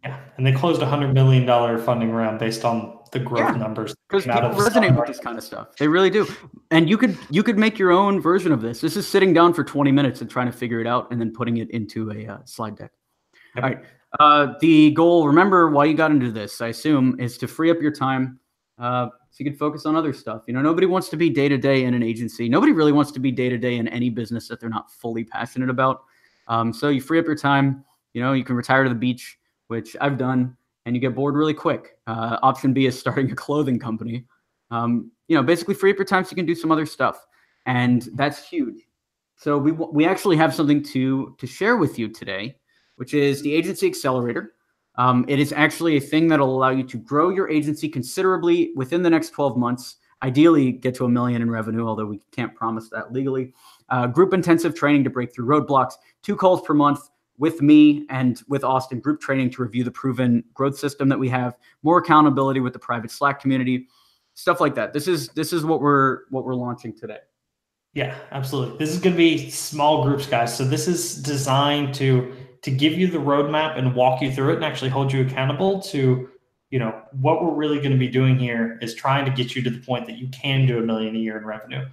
Yeah, and they closed a $100 million funding round based on the growth numbers. Because people resonate with this kind of stuff. They really do. And you could make your own version of this. This is sitting down for 20 minutes and trying to figure it out and then putting it into a slide deck. Yep. All right. The goal, remember why you got into this, I assume, is to free up your time so you can focus on other stuff. Nobody wants to be day-to-day in an agency. Nobody really wants to be day-to-day in any business that they're not fully passionate about. So you free up your time. You can retire to the beach, which I've done, and you get bored really quick. Option B is starting a clothing company. Basically free up your time so you can do some other stuff. And that's huge. So we actually have something to share with you today, which is the Agency Accelerator. It is actually a thing that'll allow you to grow your agency considerably within the next 12 months, ideally get to $1 million in revenue, although we can't promise that legally. Group intensive training to break through roadblocks, 2 calls per month with me and with Austin, group training to review the proven growth system that we have, more accountability with the private Slack community, stuff like that. This is what we're launching today. Yeah, absolutely. This is going to be small groups, guys. So this is designed to give you the roadmap and walk you through it and actually hold you accountable to, what we're really going to be doing here is trying to get you to the point that you can do $1 million a year in revenue.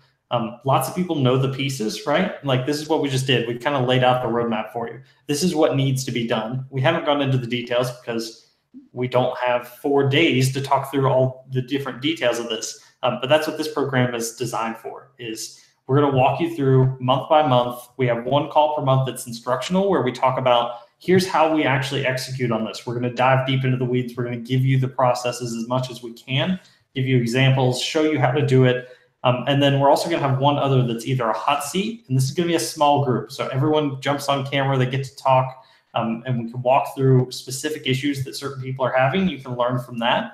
Lots of people know the pieces, right? Like this is what we just did. We kind of laid out the roadmap for you. This is what needs to be done. We haven't gone into the details because we don't have 4 days to talk through all the different details of this. But that's what this program is designed for, is we're going to walk you through month by month. We have 1 call per month that's instructional, where we talk about here's how we actually execute on this. We're going to dive deep into the weeds. We're going to give you the processes as much as we can, give you examples, show you how to do it. And then we're also going to have 1 other that's either a hot seat, and this is going to be a small group. So everyone jumps on camera, they get to talk, and we can walk through specific issues that certain people are having. You can learn from that.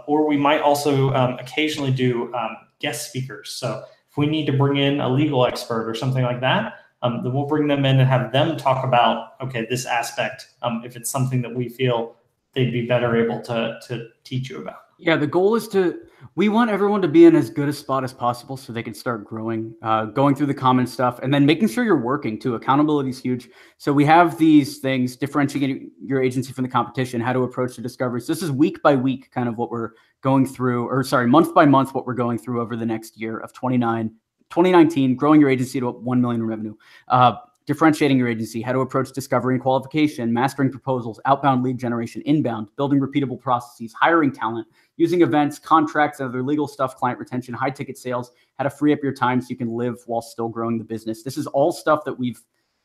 Or we might also occasionally do guest speakers. So if we need to bring in a legal expert or something like that, then we'll bring them in and have them talk about, okay, this aspect, if it's something that we feel they'd be better able to teach you about. Yeah, the goal is we want everyone to be in as good a spot as possible so they can start growing, going through the common stuff, and then making sure you're working too. Accountability is huge. So we have these things, differentiating your agency from the competition, how to approach the discovery. So this is week by week kind of what we're going through, month by month, what we're going through over the next year of 2019, growing your agency to $1 million in revenue. Differentiating your agency, how to approach discovery and qualification, mastering proposals, outbound lead generation, inbound, building repeatable processes, hiring talent, using events, contracts, other legal stuff, client retention, high ticket sales, how to free up your time so you can live while still growing the business. This is all stuff that we've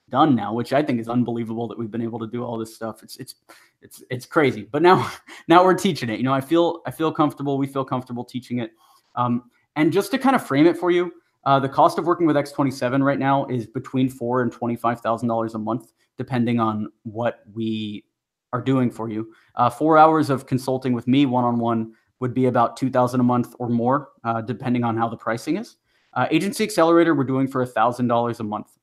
done now, which I think is unbelievable that we've been able to do all this stuff. It's crazy. But now we're teaching it. I feel comfortable. We feel comfortable teaching it. And just to kind of frame it for you, the cost of working with X27 right now is between $4,000 and $25,000 a month, depending on what we are doing for you. 4 hours of consulting with me one-on-one would be about $2,000 a month or more, depending on how the pricing is. Agency Accelerator, we're doing for $1,000 a month.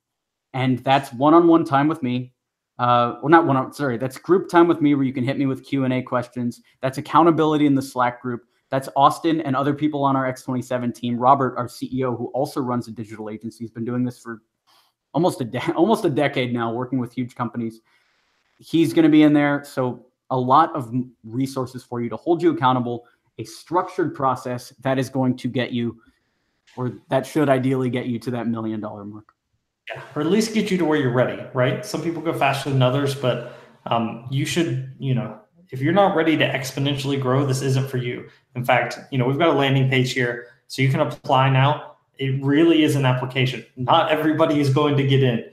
And that's one-on-one time with me. That's group time with me where you can hit me with Q&A questions. That's accountability in the Slack group. That's Austin and other people on our X27 team. Robert, our CEO, who also runs a digital agency, has been doing this for almost a decade now, working with huge companies. He's going to be in there. So a lot of resources for you to hold you accountable, a structured process that is going to get you, or that should ideally get you to that $1 million mark. Yeah, or at least get you to where you're ready, right? Some people go faster than others, but you should, if you're not ready to exponentially grow, this isn't for you. In fact, we've got a landing page here, so you can apply now. It really is an application. Not everybody is going to get in.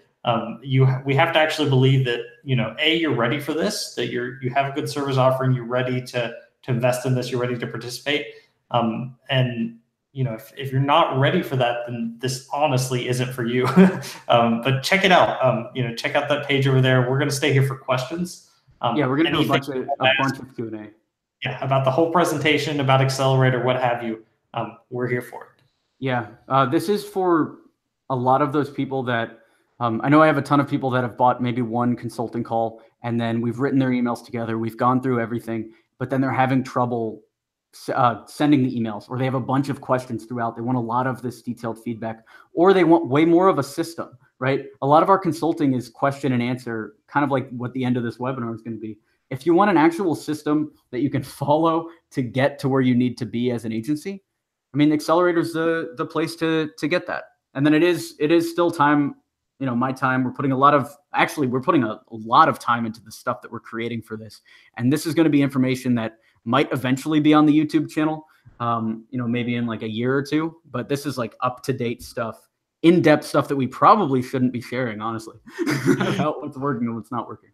We have to actually believe that, you're ready for this, that you have a good service offering, you're ready to invest in this, you're ready to participate. And if you're not ready for that, then this honestly isn't for you. But check it out. Check out that page over there. We're going to stay here for questions. We're going to do a bunch of Q&A. Yeah, about the whole presentation, about Accelerator, what have you. We're here for it. Yeah, this is for a lot of those people that I know I have a ton of people that have bought maybe one consulting call, and then we've written their emails together. We've gone through everything, but then they're having trouble sending the emails, or they have a bunch of questions throughout. They want a lot of this detailed feedback, or they want way more of a system, right? A lot of our consulting is question and answer, kind of like what the end of this webinar is going to be. If you want an actual system that you can follow to get to where you need to be as an agency, Accelerator is the place to get that. And then it is still time, my time. We're putting a lot of time into the stuff that we're creating for this. And this is going to be information that might eventually be on the YouTube channel, maybe in like a year or two, but this is like up-to-date stuff, in-depth stuff that we probably shouldn't be sharing, honestly, about what's working and what's not working.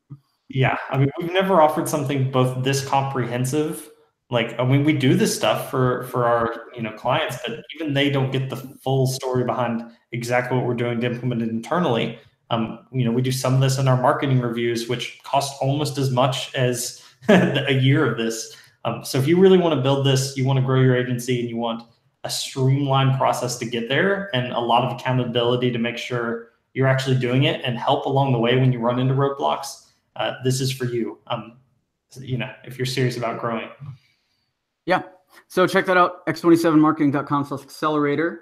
Yeah. We've never offered something both this comprehensive Like, I mean, we do this stuff for our, you know, clients, but even they don't get the full story behind exactly what we're doing to implement it internally. You know, we do some of this in our marketing reviews, which cost almost as much as a year of this. So if you really want to build this, you want to grow your agency and you want a streamlined process to get there and a lot of accountability to make sure you're actually doing it and help along the way when you run into roadblocks, this is for you. You know, if you're serious about growing. Yeah. So check that out, x27marketing.com/accelerator.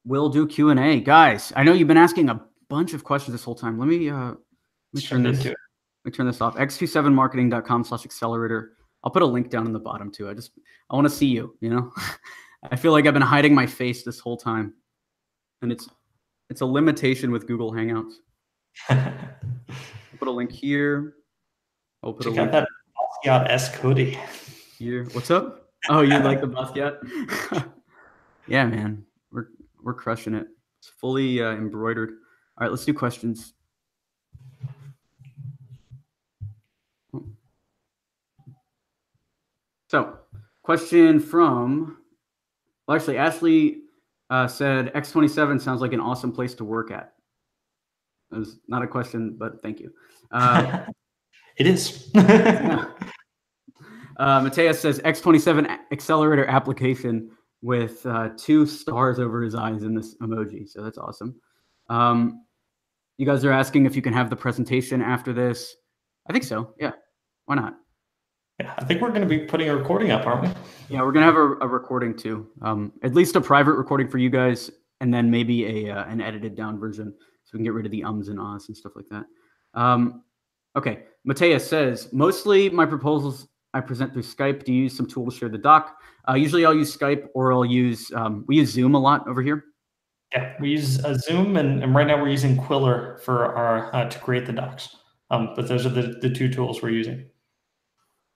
We'll do Q&A. Guys, I know you've been asking a bunch of questions this whole time. Let me turn this off. x27marketing.com/accelerator. I'll put a link down in the bottom too. I want to see you, you know? I feel like I've been hiding my face this whole time. And it's a limitation with Google Hangouts. I'll put a link here. I'll put Check out that Basquiat-esque hoodie. Here. What's up? Oh, you like the Basquiat? Yeah, man. We're crushing it. It's fully embroidered. All right, let's do questions. So, question from, well, actually, Ashley said, X27 sounds like an awesome place to work at. It was not a question, but thank you. It is. Mateus says, X27 accelerator application with 2 stars over his eyes in this emoji. So that's awesome. You guys are asking if you can have the presentation after this. I think so. Yeah. Why not? Yeah, I think we're going to be putting a recording up, aren't we? Yeah, we're going to have a recording too. At least a private recording for you guys, and then maybe an edited down version so we can get rid of the ums and ahs and stuff like that. Okay. Mateus says, mostly my proposals I present through Skype. Do you use some tool to share the doc? Usually I'll use Skype, or I'll use, we use Zoom a lot over here. Yeah, we use Zoom, and right now we're using Quiller for our to create the docs. But those are the 2 tools we're using.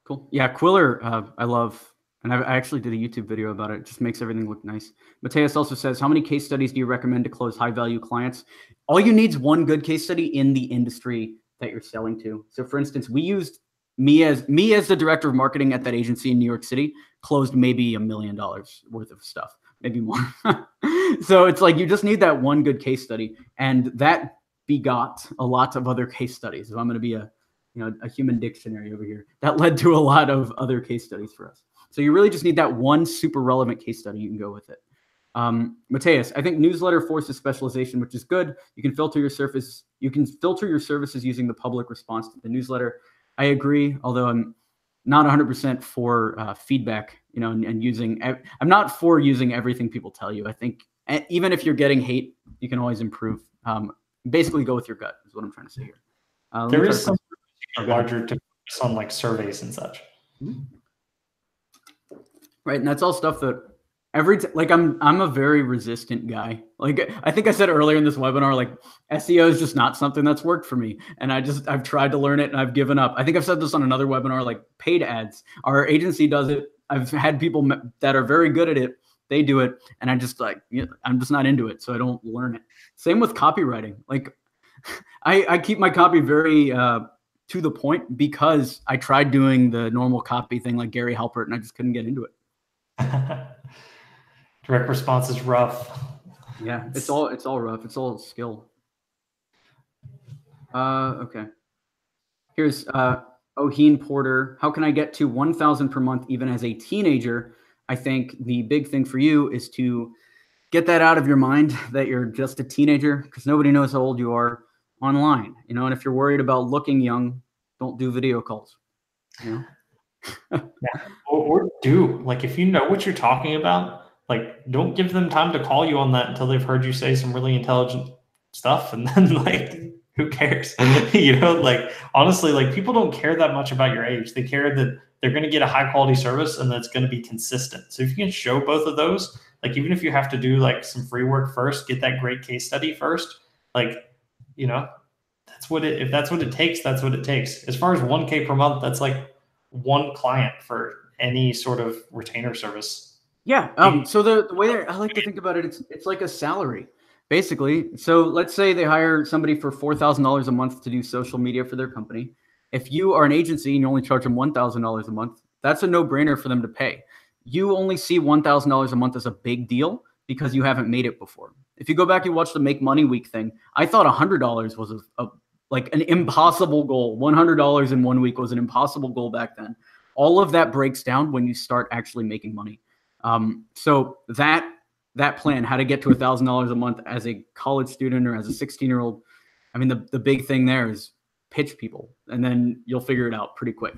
Cool. Yeah, Quiller, I love, and I actually did a YouTube video about it. It just makes everything look nice. Mateus also says, how many case studies do you recommend to close high-value clients? All you need is one good case study in the industry that you're selling to. So, for instance, we used me as the director of marketing at that agency in New York City, closed maybe $1 million worth of stuff, maybe more. So it's like you just need that one good case study, and that begot a lot of other case studies. If I'm going to be a human dictionary over here, that led to a lot of other case studies for us. So you really just need that one super relevant case study. You can go with it. Mateus, I think newsletter forces specialization, which is good. You can filter your services using the public response to the newsletter. I agree, although I'm not 100% for feedback, and using. I'm not for using everything people tell you. I think even if you're getting hate, you can always improve. Basically, go with your gut is what I'm trying to say here. There is some larger to focus on like surveys and such. Right, and that's all stuff that I'm a very resistant guy. Like I think I said earlier in this webinar, like SEO is just not something that's worked for me. And I've tried to learn it and I've given up. I think I've said this on another webinar, like paid ads. Our agency does it. I've had people that are very good at it. They do it. And I'm just not into it. So I don't learn it. Same with copywriting. Like I keep my copy very to the point because I tried doing the normal copy thing like Gary Halpert and I just couldn't get into it. Direct response is rough. Yeah, it's all rough. It's all skill. Okay. Here's Oheen Porter. How can I get to 1,000 per month even as a teenager? I think the big thing for you is to get that out of your mind that you're just a teenager, because nobody knows how old you are online. And if you're worried about looking young, don't do video calls. Yeah. Or do, like, if you know what you're talking about, like, don't give them time to call you on that until they've heard you say some really intelligent stuff. And then, like, who cares? Like, honestly, like, people don't care that much about your age. They care that they're going to get a high quality service and that's going to be consistent. So if you can show both of those, like, even if you have to do like some free work first, get that great case study first, like, if that's what it takes, that's what it takes. As far as 1K per month, that's like one client for any sort of retainer service. Yeah. So the way I like to think about it, it's like a salary, basically. So let's say they hire somebody for $4,000 a month to do social media for their company. If you are an agency and you only charge them $1,000 a month, that's a no-brainer for them to pay. You only see $1,000 a month as a big deal because you haven't made it before. If you go back and watch the Make Money Week thing, I thought $100 was like an impossible goal. $100 in 1 week was an impossible goal back then. All of that breaks down when you start actually making money. So that plan, how to get to $1,000 a month as a college student or as a 16-year-old, I mean, the big thing there is pitch people, and then you'll figure it out pretty quick.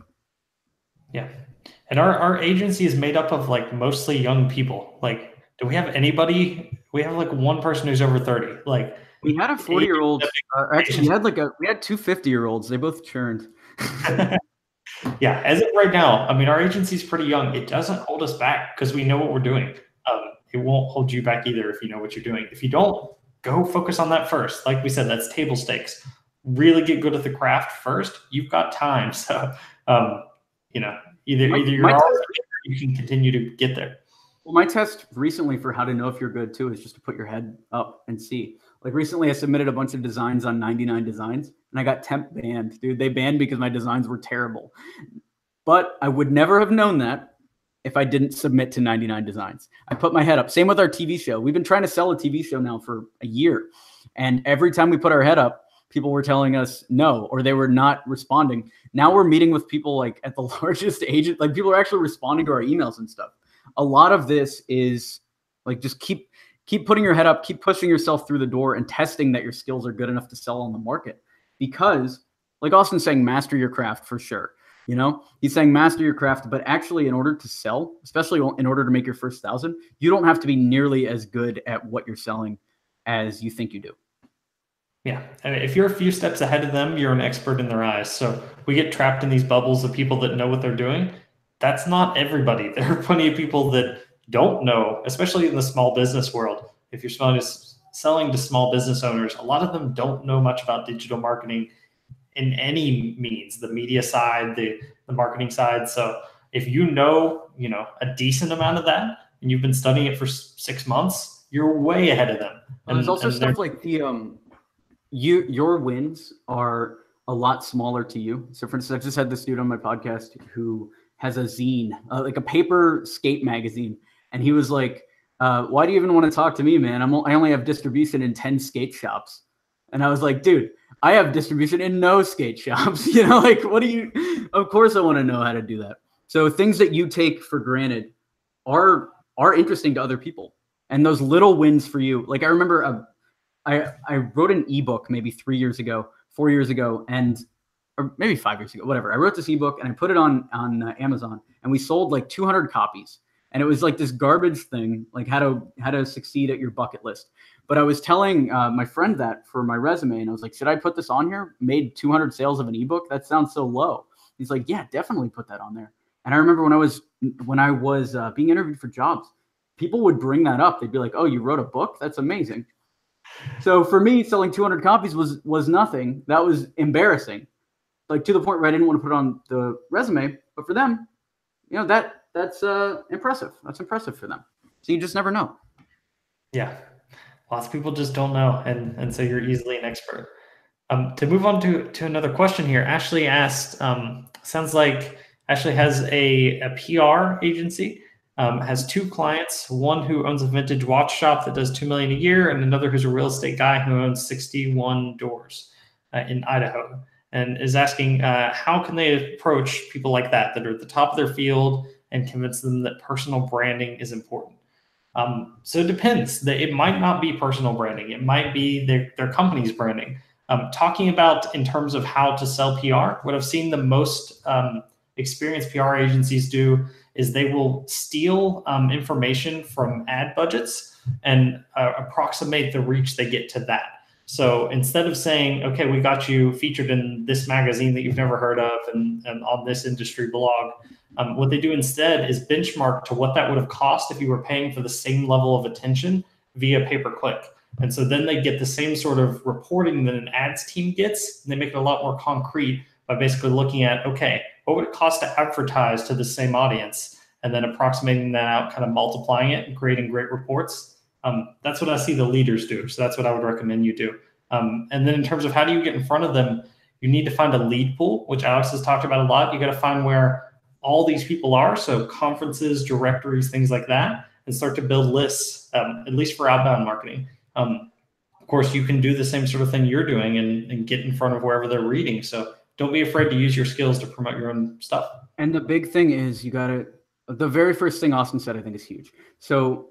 Yeah. And our agency is made up of like mostly young people. Like, do we have anybody? We have like one person who's over 30. Like, we had a 40-year-old. Actually, we had two 50-year-olds. They both churned. Yeah, as of right now, I mean, our agency is pretty young. It doesn't hold us back because we know what we're doing. It won't hold you back either if you know what you're doing. If you don't, go focus on that first. Like we said, that's table stakes. Really get good at the craft first. You've got time, so either you can continue to get there. Well, my test recently for how to know if you're good too is just to put your head up and see. Like recently, I submitted a bunch of designs on 99 Designs, and I got temp banned. Dude, they banned because my designs were terrible. But I would never have known that if I didn't submit to 99 Designs. I put my head up. Same with our TV show. We've been trying to sell a TV show now for a year, and every time we put our head up, people were telling us no, or they were not responding. Now we're meeting with people like at the largest agent, like people are actually responding to our emails and stuff. A lot of this is like just keep putting your head up, keep pushing yourself through the door and testing that your skills are good enough to sell on the market. Because like Austin's saying, master your craft for sure. You know, he's saying master your craft, but actually in order to sell, especially in order to make your first 1,000, you don't have to be nearly as good at what you're selling as you think you do. Yeah. I mean, if you're a few steps ahead of them, you're an expert in their eyes. So we get trapped in these bubbles of people that know what they're doing. That's not everybody. There are plenty of people that don't know, especially in the small business world. If you're selling to small business owners, a lot of them don't know much about digital marketing in any means, the media side, the marketing side. So if you know a decent amount of that and you've been studying it for 6 months, you're way ahead of them. And there's also stuff like your wins are a lot smaller to you. So for instance, I just had this dude on my podcast who has a zine, like a paper skate magazine. And he was like, why do you even want to talk to me, man? I only have distribution in 10 skate shops. And I was like, dude, I have distribution in no skate shops. Like, of course I want to know how to do that. So things that you take for granted are interesting to other people. And those little wins for you, like I remember I wrote an ebook maybe 4 years ago, or maybe 5 years ago, whatever. I wrote this ebook and I put it on Amazon, and we sold like 200 copies. And it was like this garbage thing, like how to succeed at your bucket list. But I was telling my friend that for my resume, and I was like, should I put this on here? Made 200 sales of an ebook? That sounds so low. He's like, yeah, definitely put that on there. And I remember when I was being interviewed for jobs, people would bring that up. They'd be like, oh, you wrote a book? That's amazing. So for me, selling 200 copies was nothing. That was embarrassing, like to the point where I didn't want to put it on the resume. But for them, that's impressive. That's impressive for them. So you just never know. Yeah, lots of people just don't know, and so you're easily an expert. To move on to another question here, Ashley asked. Sounds like Ashley has a PR agency. Has 2 clients, one who owns a vintage watch shop that does $2 million a year, and another who's a real estate guy who owns 61 doors in Idaho, and is asking how can they approach people like that are at the top of their field and convince them that personal branding is important. So it depends. It might not be personal branding. It might be their company's branding. Talking about in terms of how to sell PR, what I've seen the most experienced PR agencies do is they will steal information from ad budgets and approximate the reach they get to that. So instead of saying, okay, we got you featured in this magazine that you've never heard of and on this industry blog, what they do instead is benchmark to what that would have cost if you were paying for the same level of attention via pay-per-click. And so then they get the same sort of reporting that an ads team gets, and they make it a lot more concrete by basically looking at, okay, what would it cost to advertise to the same audience? And then approximating that out, kind of multiplying it and creating great reports. That's what I see the leaders do. So that's what I would recommend you do. And then in terms of how do you get in front of them, you need to find a lead pool, which Alex has talked about a lot. You got to find where all these people are, so conferences, directories, things like that, and start to build lists, at least for outbound marketing. Of course, you can do the same sort of thing you're doing and get in front of wherever they're reading. So don't be afraid to use your skills to promote your own stuff. And the big thing is the very first thing Austin said, I think, is huge. So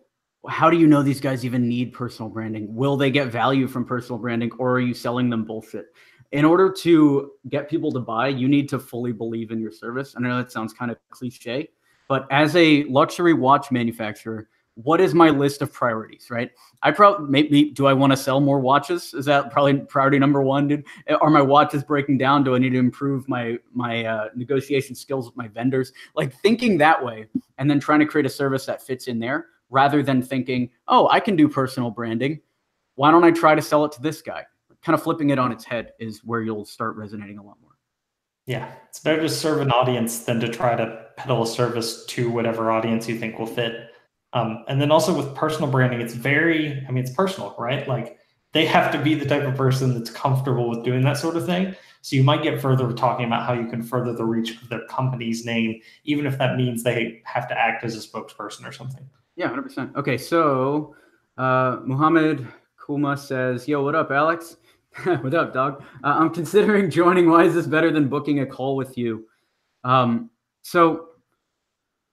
how do you know these guys even need personal branding? Will they get value from personal branding, or are you selling them bullshit? In order to get people to buy, you need to fully believe in your service. I know that sounds kind of cliche, but as a luxury watch manufacturer, what is my list of priorities, right? Do I want to sell more watches? Is that probably priority number one, dude? Are my watches breaking down? Do I need to improve my negotiation skills with my vendors? Like, thinking that way and then trying to create a service that fits in there, rather than thinking, oh, I can do personal branding. Why don't I try to sell it to this guy? Kind of flipping it on its head is where you'll start resonating a lot more. Yeah, it's better to serve an audience than to try to peddle a service to whatever audience you think will fit. And then also with personal branding, it's it's personal, right? Like, they have to be the type of person that's comfortable with doing that sort of thing. So you might get further with talking about how you can further the reach of their company's name, even if that means they have to act as a spokesperson or something. Yeah, 100%. Okay, so Muhammad Kuma says, yo, what up, Alex? What up, dog? I'm considering joining. Why is this better than booking a call with you? So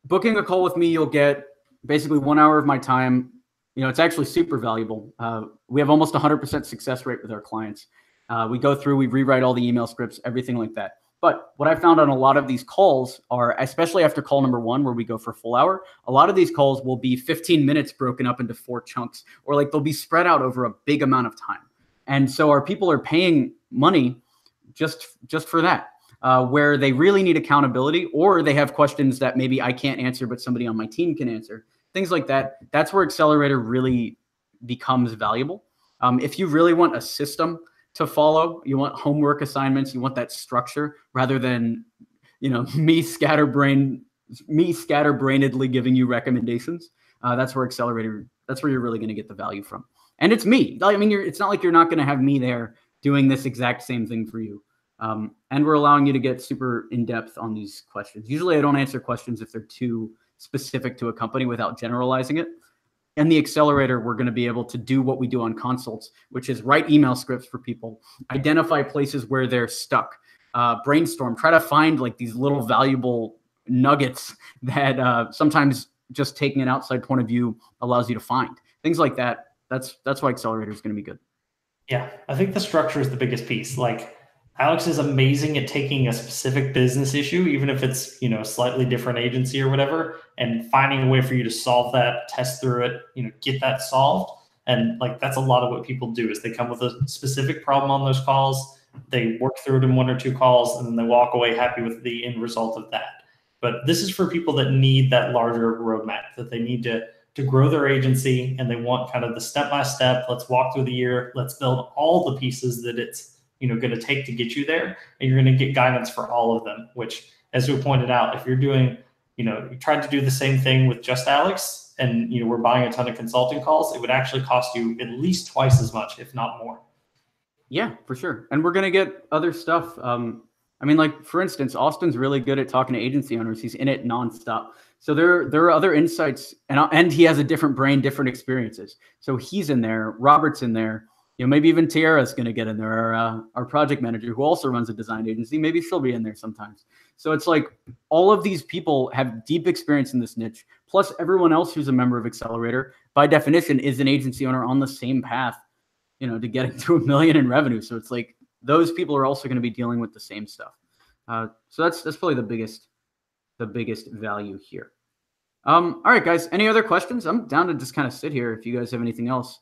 booking a call with me, you'll get basically 1 hour of my time. It's actually super valuable. We have almost 100% success rate with our clients. We go through, we rewrite all the email scripts, everything like that. But what I found on a lot of these calls are, especially after call number 1, where we go for a full hour, a lot of these calls will be 15 minutes broken up into 4 chunks, or like they'll be spread out over a big amount of time. And so our people are paying money just for that, where they really need accountability, or they have questions that maybe I can't answer, but somebody on my team can answer, things like that. That's where Accelerator really becomes valuable. If you really want a system to follow, you want homework assignments, you want that structure, rather than, me scatterbrainedly giving you recommendations. That's where you're really going to get the value from. And it's me. I mean, it's not like you're not going to have me there doing this exact same thing for you. And we're allowing you to get super in-depth on these questions. Usually I don't answer questions if they're too specific to a company without generalizing it. In the Accelerator, we're going to be able to do what we do on consults, which is write email scripts for people, identify places where they're stuck, brainstorm, try to find like these little valuable nuggets that sometimes just taking an outside point of view allows you to find. Things like that. That's why Accelerator is going to be good. Yeah, I think the structure is the biggest piece. Like, Alex is amazing at taking a specific business issue, even if it's, a slightly different agency or whatever, and finding a way for you to solve that, test through it, get that solved. And like, that's a lot of what people do, is they come with a specific problem on those calls, they work through it in 1 or 2 calls, and then they walk away happy with the end result of that. But this is for people that need that larger roadmap, that they need to grow their agency, and they want kind of the step-by-step, let's walk through the year, let's build all the pieces that it's going to take to get you there, and you're going to get guidance for all of them, which, as we pointed out, if you're doing, you tried to do the same thing with just Alex, and we're buying a ton of consulting calls, it would actually cost you at least twice as much, if not more. Yeah, for sure. And we're going to get other stuff. Like, for instance, Austin's really good at talking to agency owners. He's in it nonstop. So there are other insights, and he has a different brain, different experiences. So he's in there, Robert's in there, maybe even Tiara's going to get in there, our project manager, who also runs a design agency. Maybe she'll be in there sometimes. So it's like all of these people have deep experience in this niche, plus everyone else who's a member of Accelerator, by definition, is an agency owner on the same path, to getting to $1 million in revenue. So it's like those people are also going to be dealing with the same stuff. So that's probably the biggest value here. All right, guys, any other questions? I'm down to just kind of sit here if you guys have anything else.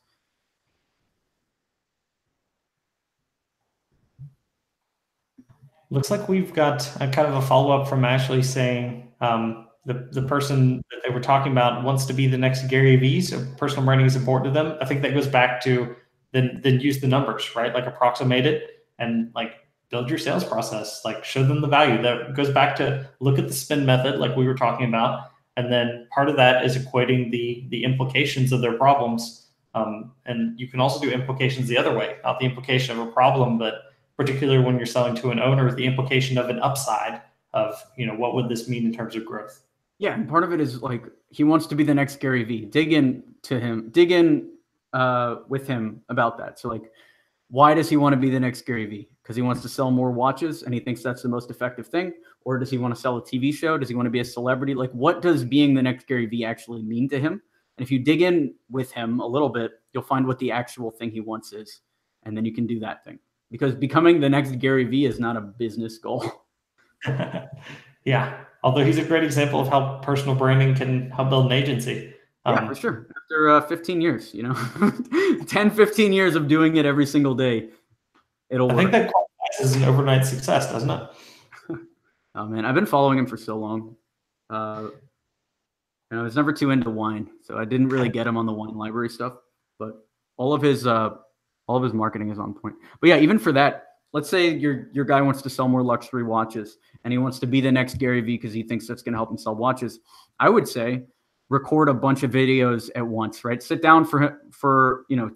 Looks like we've got a kind of a follow-up from Ashley saying the person that they were talking about wants to be the next Gary Vee, so personal branding is important to them. I think that goes back to then use the numbers, right? Like, approximate it and like build your sales process, like show them the value. That goes back to look at the spin method like we were talking about. And then part of that is equating the implications of their problems. And you can also do implications the other way, not the implication of a problem, but particularly when you're selling to an owner, the implication of an upside of, what would this mean in terms of growth? Yeah, and part of it is like he wants to be the next Gary Vee. Dig in with him about that. So like, why does he want to be the next Gary Vee? Because he wants to sell more watches and he thinks that's the most effective thing? Or does he want to sell a TV show? Does he want to be a celebrity? Like, what does being the next Gary Vee actually mean to him? And if you dig in with him a little bit, you'll find what the actual thing he wants is. And then you can do that thing. Because becoming the next Gary Vee is not a business goal. Yeah. Although he's a great example of how personal branding can help build an agency. Yeah, for sure. After 15 years, 10, 15 years of doing it every single day, it'll work. I think that qualifies as an overnight success, doesn't it? Oh, man. I've been following him for so long. I was never too into wine, so I didn't really get him on the wine library stuff. But all of his marketing is on point. But yeah, even for that, let's say your guy wants to sell more luxury watches and he wants to be the next Gary Vee because he thinks that's going to help him sell watches. I would say record a bunch of videos at once, right? Sit down for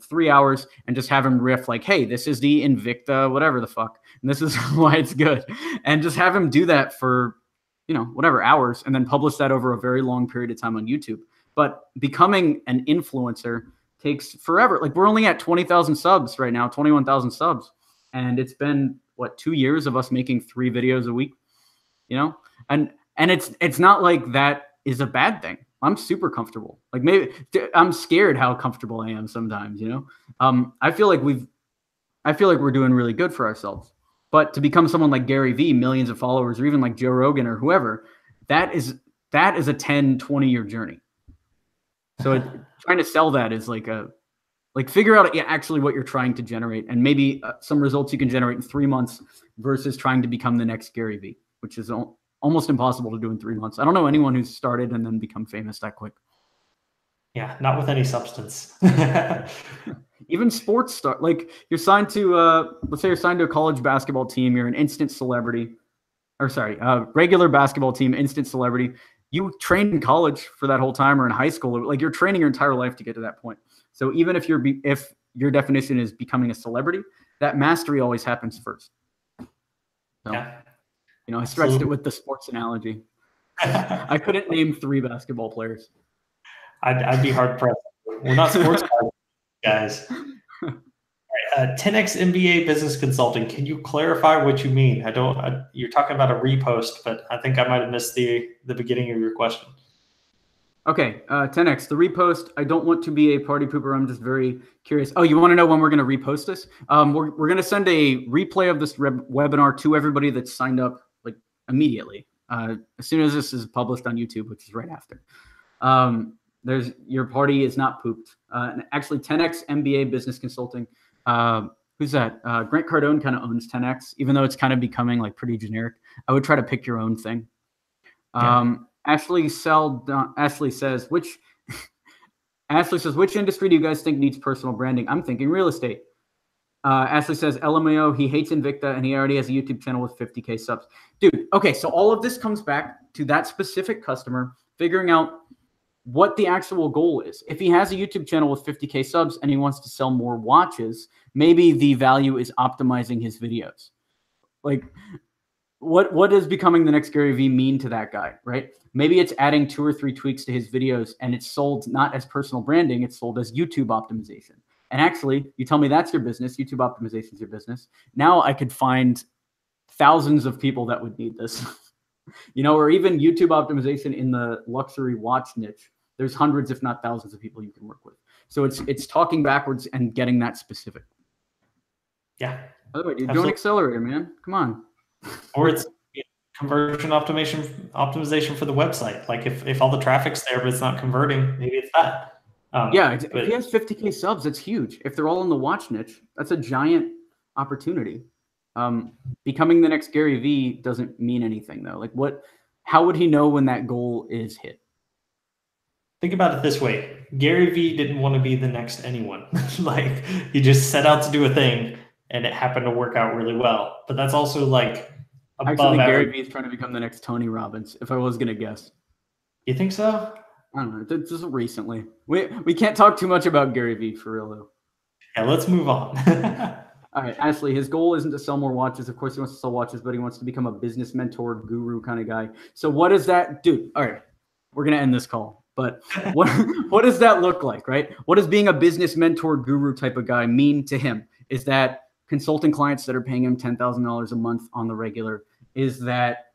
3 hours and just have him riff like, hey, this is the Invicta, whatever the fuck, and this is why it's good. And just have him do that for, whatever hours, and then publish that over a very long period of time on YouTube. But becoming an influencer takes forever. Like, we're only at 20,000 subs right now, 21,000 subs. And it's been 2 years of us making 3 videos a week, and it's not like that is a bad thing. I'm super comfortable. Like, maybe I'm scared how comfortable I am sometimes, I feel like we're doing really good for ourselves. But to become someone like Gary Vee, millions of followers, or even like Joe Rogan or whoever, that is a 10, 20-year journey. So trying to sell that is figure out actually what you're trying to generate, and maybe some results you can generate in 3 months versus trying to become the next Gary Vee, which is almost impossible to do in 3 months. I don't know anyone who's started and then become famous that quick. Yeah, not with any substance. Even sports start, like you're signed to, let's say you're signed to a college basketball team, you're an instant celebrity, regular basketball team, instant celebrity. You trained in college for that whole time or in high school, like you're training your entire life to get to that point. So even if your definition is becoming a celebrity, that mastery always happens first. So, yeah. I stretched it with the sports analogy. I couldn't name 3 basketball players. I'd be hard pressed. We're not sports guys. All right, 10x MBA business consulting. Can you clarify what you mean? You're talking about a repost, but I think I might have missed the beginning of your question. Okay, 10x, the repost. I don't want to be a party pooper. I'm just very curious. Oh, you want to know when we're going to repost this? We're going to send a replay of this webinar to everybody that's signed up like immediately. As soon as this is published on YouTube, which is right after. Your party is not pooped. And actually, 10x MBA business consulting. Who's that? Grant Cardone kind of owns 10x, even though it's kind of becoming like pretty generic. I would try to pick your own thing. Ashley says, which industry do you guys think needs personal branding? I'm thinking real estate. Ashley says, LMAO, he hates Invicta and he already has a YouTube channel with 50K subs. Dude, okay, so all of this comes back to that specific customer figuring out what the actual goal is. If he has a YouTube channel with 50K subs and he wants to sell more watches, maybe the value is optimizing his videos. Like, what does becoming the next Gary Vee mean to that guy, right? Maybe it's adding 2 or 3 tweaks to his videos and it's sold not as personal branding, it's sold as YouTube optimization. And actually, you tell me that's your business, YouTube optimization is your business. Now I could find thousands of people that would need this. Or even YouTube optimization in the luxury watch niche. There's hundreds, if not thousands of people you can work with. So it's talking backwards and getting that specific. Yeah. By the way, dude, do an accelerator, man. Come on. Or it's conversion optimization for the website. Like if all the traffic's there, but it's not converting, maybe it's that. If he has 50K subs, that's huge. If they're all in the watch niche, that's a giant opportunity. Becoming the next Gary Vee doesn't mean anything though. Like how would he know when that goal is hit? Think about it this way. Gary Vee didn't want to be the next anyone. Like he just set out to do a thing and it happened to work out really well. But that's also like above average. Gary Vee is trying to become the next Tony Robbins, if I was going to guess. You think so? I don't know. Just recently. We can't talk too much about Gary Vee for real though. Yeah, let's move on. All right, Ashley, his goal isn't to sell more watches. Of course, he wants to sell watches, but he wants to become a business mentor, guru kind of guy. So what does that do? All right, we're going to end this call. But what does that look like, right? What does being a business mentor, guru type of guy mean to him? Is that consulting clients that are paying him $10,000 a month on the regular? Is that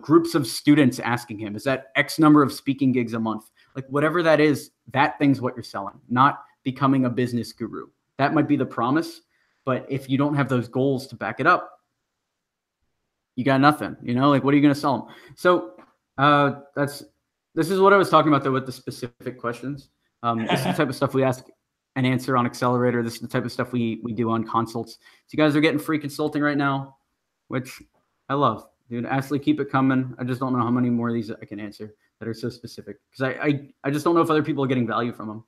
groups of students asking him? Is that X number of speaking gigs a month? Like whatever that is, that thing's what you're selling, not becoming a business guru. That might be the promise. But if you don't have those goals to back it up, you got nothing, like what are you going to sell them? So this is what I was talking about though with the specific questions. This is the type of stuff we ask and answer on Accelerator. This is the type of stuff we do on consults. So you guys are getting free consulting right now, which I love. Dude, Ashley, keep it coming. I just don't know how many more of these I can answer that are so specific because I just don't know if other people are getting value from them.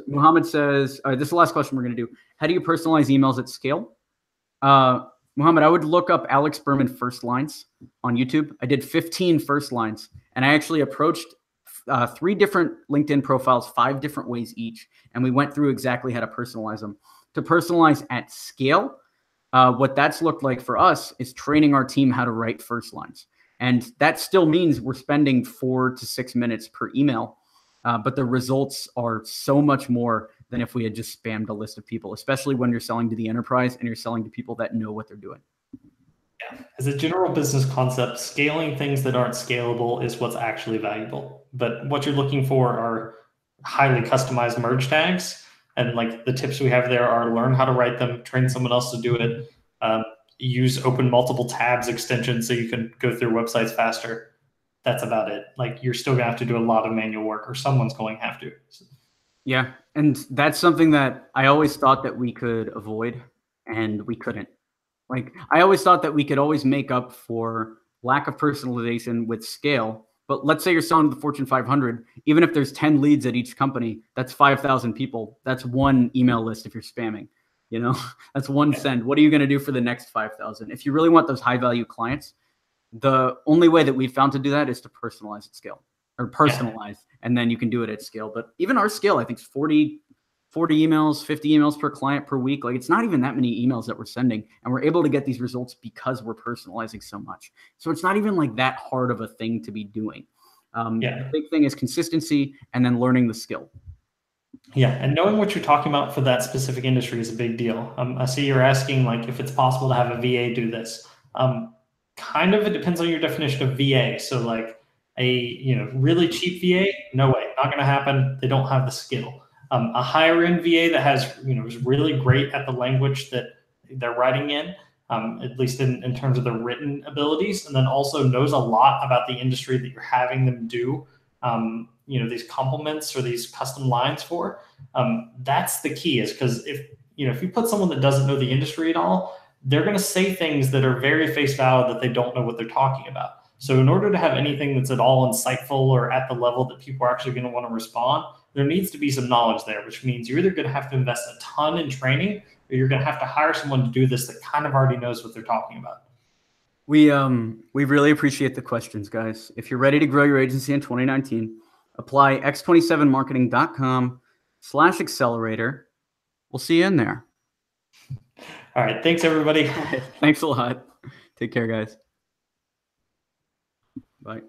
Muhammad says, this is the last question we're going to do. How do you personalize emails at scale? Muhammad, I would look up Alex Berman first lines on YouTube. I did 15 first lines, and I actually approached 3 different LinkedIn profiles, 5 different ways each, and we went through exactly how to personalize them. To personalize at scale, what that's looked like for us is training our team how to write first lines. And that still means we're spending 4 to 6 minutes per email. But the results are so much more than if we had just spammed a list of people, especially when you're selling to the enterprise and you're selling to people that know what they're doing. Yeah. As a general business concept, scaling things that aren't scalable is what's actually valuable. But what you're looking for are highly customized merge tags. And like the tips we have there are learn how to write them, train someone else to do it, use open multiple tabs extensions so you can go through websites faster. That's about it. Like you're still gonna have to do a lot of manual work, or someone's going to have to. Yeah, and that's something that I always thought that we could avoid, and we couldn't. Like I always thought that we could always make up for lack of personalization with scale. But let's say you're selling to the Fortune 500, even if there's 10 leads at each company, that's 5,000 people. That's one email list if you're spamming. That's one send. What are you going to do for the next 5,000? If you really want those high value clients, the only way that we've found to do that is to personalize at scale or personalize, and then you can do it at scale. But even our scale, I think is 40 emails, 50 emails per client per week. Like it's not even that many emails that we're sending, and we're able to get these results because we're personalizing so much. So it's not even like that hard of a thing to be doing. The big thing is consistency and then learning the skill. Yeah, and knowing what you're talking about for that specific industry is a big deal. I see you're asking like if it's possible to have a VA do this. Kind of, it depends on your definition of VA. So like a really cheap VA, no way, not going to happen. They don't have the skill. A higher end VA that has is really great at the language that they're writing in, at least in terms of the written abilities, and then also knows a lot about the industry that you're having them do these compliments or these custom lines for. That's the key, is because if you put someone that doesn't know the industry at all, they're going to say things that are very face value that they don't know what they're talking about. So in order to have anything that's at all insightful or at the level that people are actually going to want to respond, there needs to be some knowledge there, which means you're either going to have to invest a ton in training, or you're going to have to hire someone to do this that kind of already knows what they're talking about. We really appreciate the questions, guys. If you're ready to grow your agency in 2019, apply x27marketing.com/accelerator. We'll see you in there. All right. Thanks, everybody. Thanks a lot. Take care, guys. Bye.